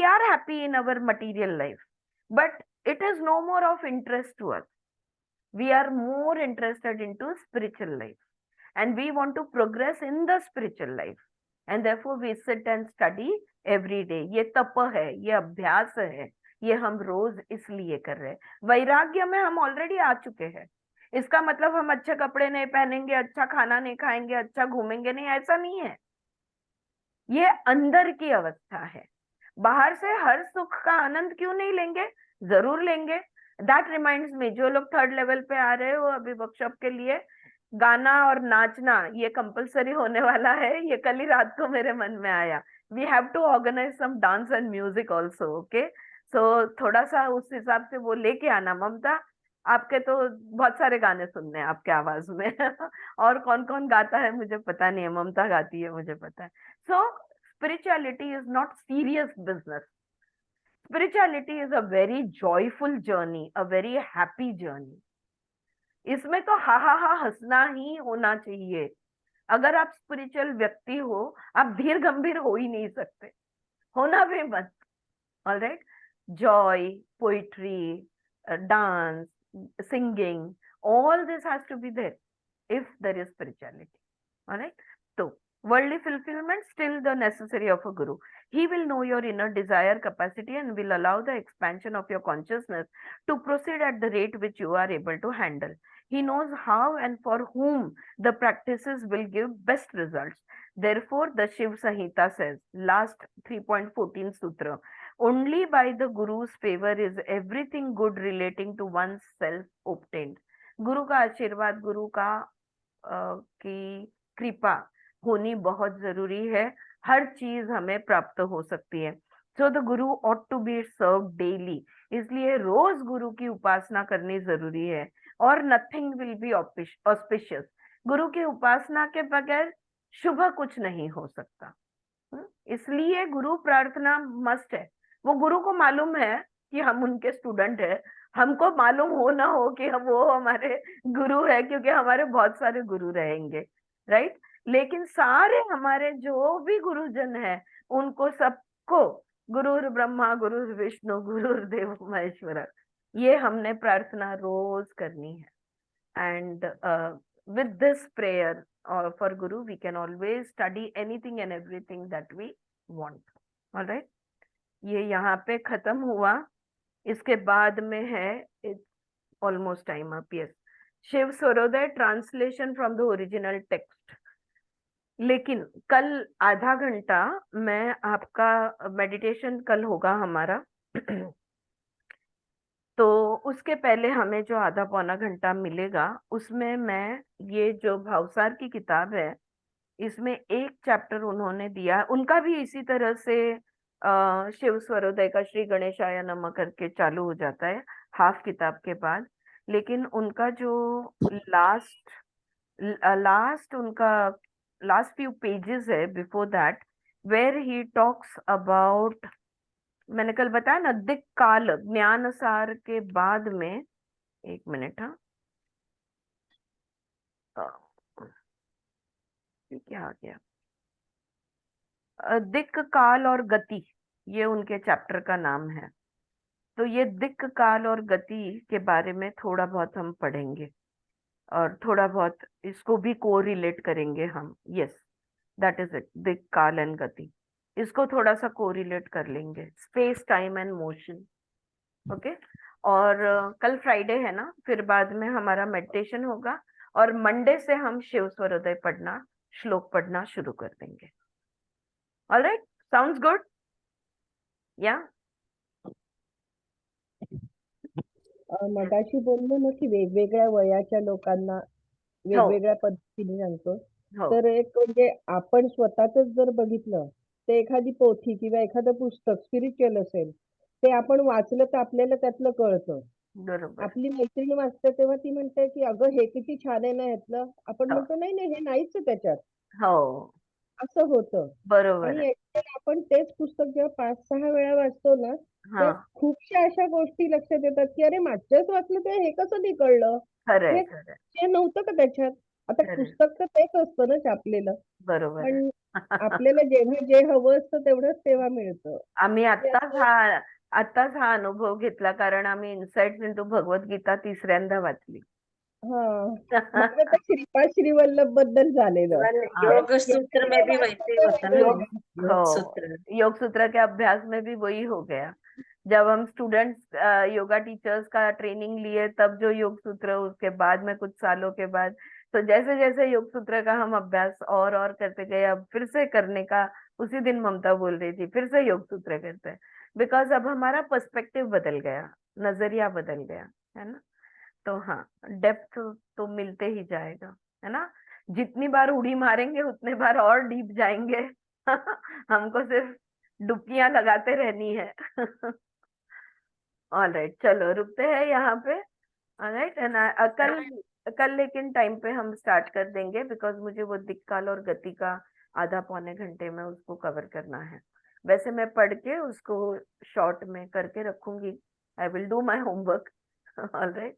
are happy in our material life, but it is no more of interest to us. We are more interested into spiritual life and we want to progress in the spiritual life, and therefore we sit and study every day. ये तप है, ये अभ्यास है, ये हम रोज इसलिए कर रहे हैं। वैराग्य में हम ऑलरेडी आ चुके हैं। इसका मतलब हम अच्छे कपड़े नहीं पहनेंगे, अच्छा खाना नहीं खाएंगे, अच्छा घूमेंगे नहीं, ऐसा नहीं है। ये अंदर की अवस्था है। बाहर से हर सुख का आनंद क्यों नहीं लेंगे? जरूर लेंगे। दैट रिमाइंड्स मी, जो लोग 3rd लेवल पे आ रहे हो अभी वर्कशॉप के लिए, गाना और नाचना ये कंपलसरी होने वाला है। ये कल ही रात को मेरे मन में आया। We have to organise some dance and music also, okay? So थोड़ा सा उस हिसाब से वो लेके आना। ममता, आपके तो बहुत सारे गाने सुनने हैं आपके आवाज में और कौन कौन गाता है मुझे पता नहीं है, ममता गाती है मुझे पता है। सो spirituality is not serious business. Spirituality is a very joyful journey, a very happy journey. इसमें तो हा हंसना ही होना चाहिए। अगर आप स्पिरिचुअल व्यक्ति हो, आप धीर गंभीर हो ही नहीं सकते, होना भी मत। Alright? Joy, poetry, dance, singing, all this has to be there if there is spirituality. All right? So, worldly fulfillment still the necessary of a guru. He will know your inner desire capacity and will allow the expansion of your consciousness to proceed at the rate which you are able to handle. He knows how and for whom the practices will give best results. Therefore, the Shiv Samhita says, last 3.14 sutra, only by the Guru's favor is everything good relating to one's self obtained. गुरु का आशीर्वाद, गुरु का की कृपा होनी बहुत जरूरी है। हर चीज हमें प्राप्त हो सकती है। So the Guru ought to be served daily. इसलिए रोज गुरु की उपासना करनी जरूरी है। और नथिंग विल बी ऑस्पिशियस। गुरु की उपासना के बगैर शुभ कुछ नहीं हो सकता। इसलिए गुरु प्रार्थना मस्ट है। वो गुरु को मालूम है कि हम उनके स्टूडेंट है, हमको मालूम हो ना हो कि वो हमारे गुरु है, क्योंकि हमारे बहुत सारे गुरु रहेंगे, राइट? लेकिन सारे हमारे जो भी गुरुजन है, उनको सबको गुरुर ब्रह्मा, गुरुर विष्णु, गुरुर देव महेश्वर, ये हमने प्रार्थना रोज करनी है। And with this prayer for Guru, we can always study anything and everything that we want. All right? ये यहाँ पे खत्म हुआ। इसके बाद में है, it's almost time up, yes. Shiv Swarodaya, translation from the original text. लेकिन कल आधा घंटा मैं आपका मेडिटेशन कल होगा हमारा तो उसके पहले हमें जो आधा पौना घंटा मिलेगा उसमें मैं ये जो भावसार की किताब है इसमें एक चैप्टर उन्होंने दिया, उनका भी इसी तरह से शिव स्वरोदय का श्री गणेशाय नमः करके चालू हो जाता है हाफ किताब के बाद। लेकिन उनका जो लास्ट उनका लास्ट फ्यू पेजेस है before that, where he talks about, मैंने कल बताया ना, दिक् काल ज्ञान सार के बाद में, एक मिनट, हाँ, ये क्या आ गया, दिक् काल और गति, ये उनके चैप्टर का नाम है। तो ये दिक् काल और गति के बारे में थोड़ा बहुत हम पढ़ेंगे और थोड़ा बहुत इसको भी कोरिलेट करेंगे हम। यस, दैट इज इट, दिक् काल एंड गति, इसको थोड़ा सा कोरिलेट कर लेंगे, space time and motion. Okay, और कल फ्राइडे है ना, फिर बाद में हमारा मेडिटेशन होगा और मंडे से हम शिव स्वरोदय पढ़ना, श्लोक पढ़ना शुरू कर देंगे। Alright, sounds good? या मगाशी बोललो ना की वेगवेगळ्या वयाच्या लोकांना वेगवेगळ्या पद्धतीने सांगतो. हो, तर एक म्हणजे आपण स्वतःच जर बघितलं तर एखादी पोथी किंवा एखादं पुस्तक स्पिरिच्युअल असेल ते आपण वाचलं तर आपल्याला त्यातलं कळतं. बरोबर. आपली मैत्रीण वाचते तेव्हा ती म्हणते की अगं हे किती छान आहे ना ह्यातलं. आपण हो. म्हणतो नाही नाही हे नाहीच आहे त्याच्यात. हो, असं होतं. बरोबर आणि आहे. actually आपण तेच पुस्तक जेव्हा 5-6 वेळा वाचतो ना, हा, तर खूपशा अशा गोष्टी लक्षात येतात, की अरे मागच्या वेळेस वाचलं तेव्हा हे कसं नाही कळलं? खरंय, हे खरंय, हे नव्हतं का त्याच्यात? आता खरंय, पुस्तक तर तेच असतं ना छापलेलं. बरोबर आहे. पण आपल्याला जेव्हा जे हवं असतं तेवढंच तेव्हा मिळतं. आम्ही म्हणजे असं आत्ताच हा अनुभव घेतला, कारण आम्ही इनसाइट्स इंटू भगवद्गीता तिसऱ्यांदा वाचली. हां. माझं तर श्रीपाद श्रीवल्लभ बद्दल झालेलं. इवन हाँ, योग सूत्र में भी वैसे ही होता ना, योग योग हो, सूत्र। योग सूत्र के अभ्यास में भी वही हो गया। जब हम स्टूडेंट्स योगा टीचर्स का ट्रेनिंग लिए तब जो योग सूत्र, उसके बाद में कुछ सालों के बाद, तो जैसे जैसे योग सूत्र का हम अभ्यास और करते गए, अब फिर से करने का, उसी दिन ममता बोल रही थी फिर से योग सूत्र करते हैं, बिकॉज अब हमारा पर्सपेक्टिव बदल गया, नजरिया बदल गया, है ना। तो हाँ, डेप्थ तो मिलते ही जाएगा, है ना। जितनी बार उड़ी मारेंगे उतने बार और डीप जाएंगे हमको सिर्फ डुबकियां लगाते रहनी है ऑलराइट, चलो रुकते हैं यहाँ पे। ऑलराइट, एंड कल लेकिन टाइम पे हम स्टार्ट कर देंगे, बिकॉज मुझे वो दिक् काल और गति का आधा पौने घंटे में उसको कवर करना है। वैसे मैं पढ़ के उसको शॉर्ट में करके रखूंगी, I will do my homework. Alright,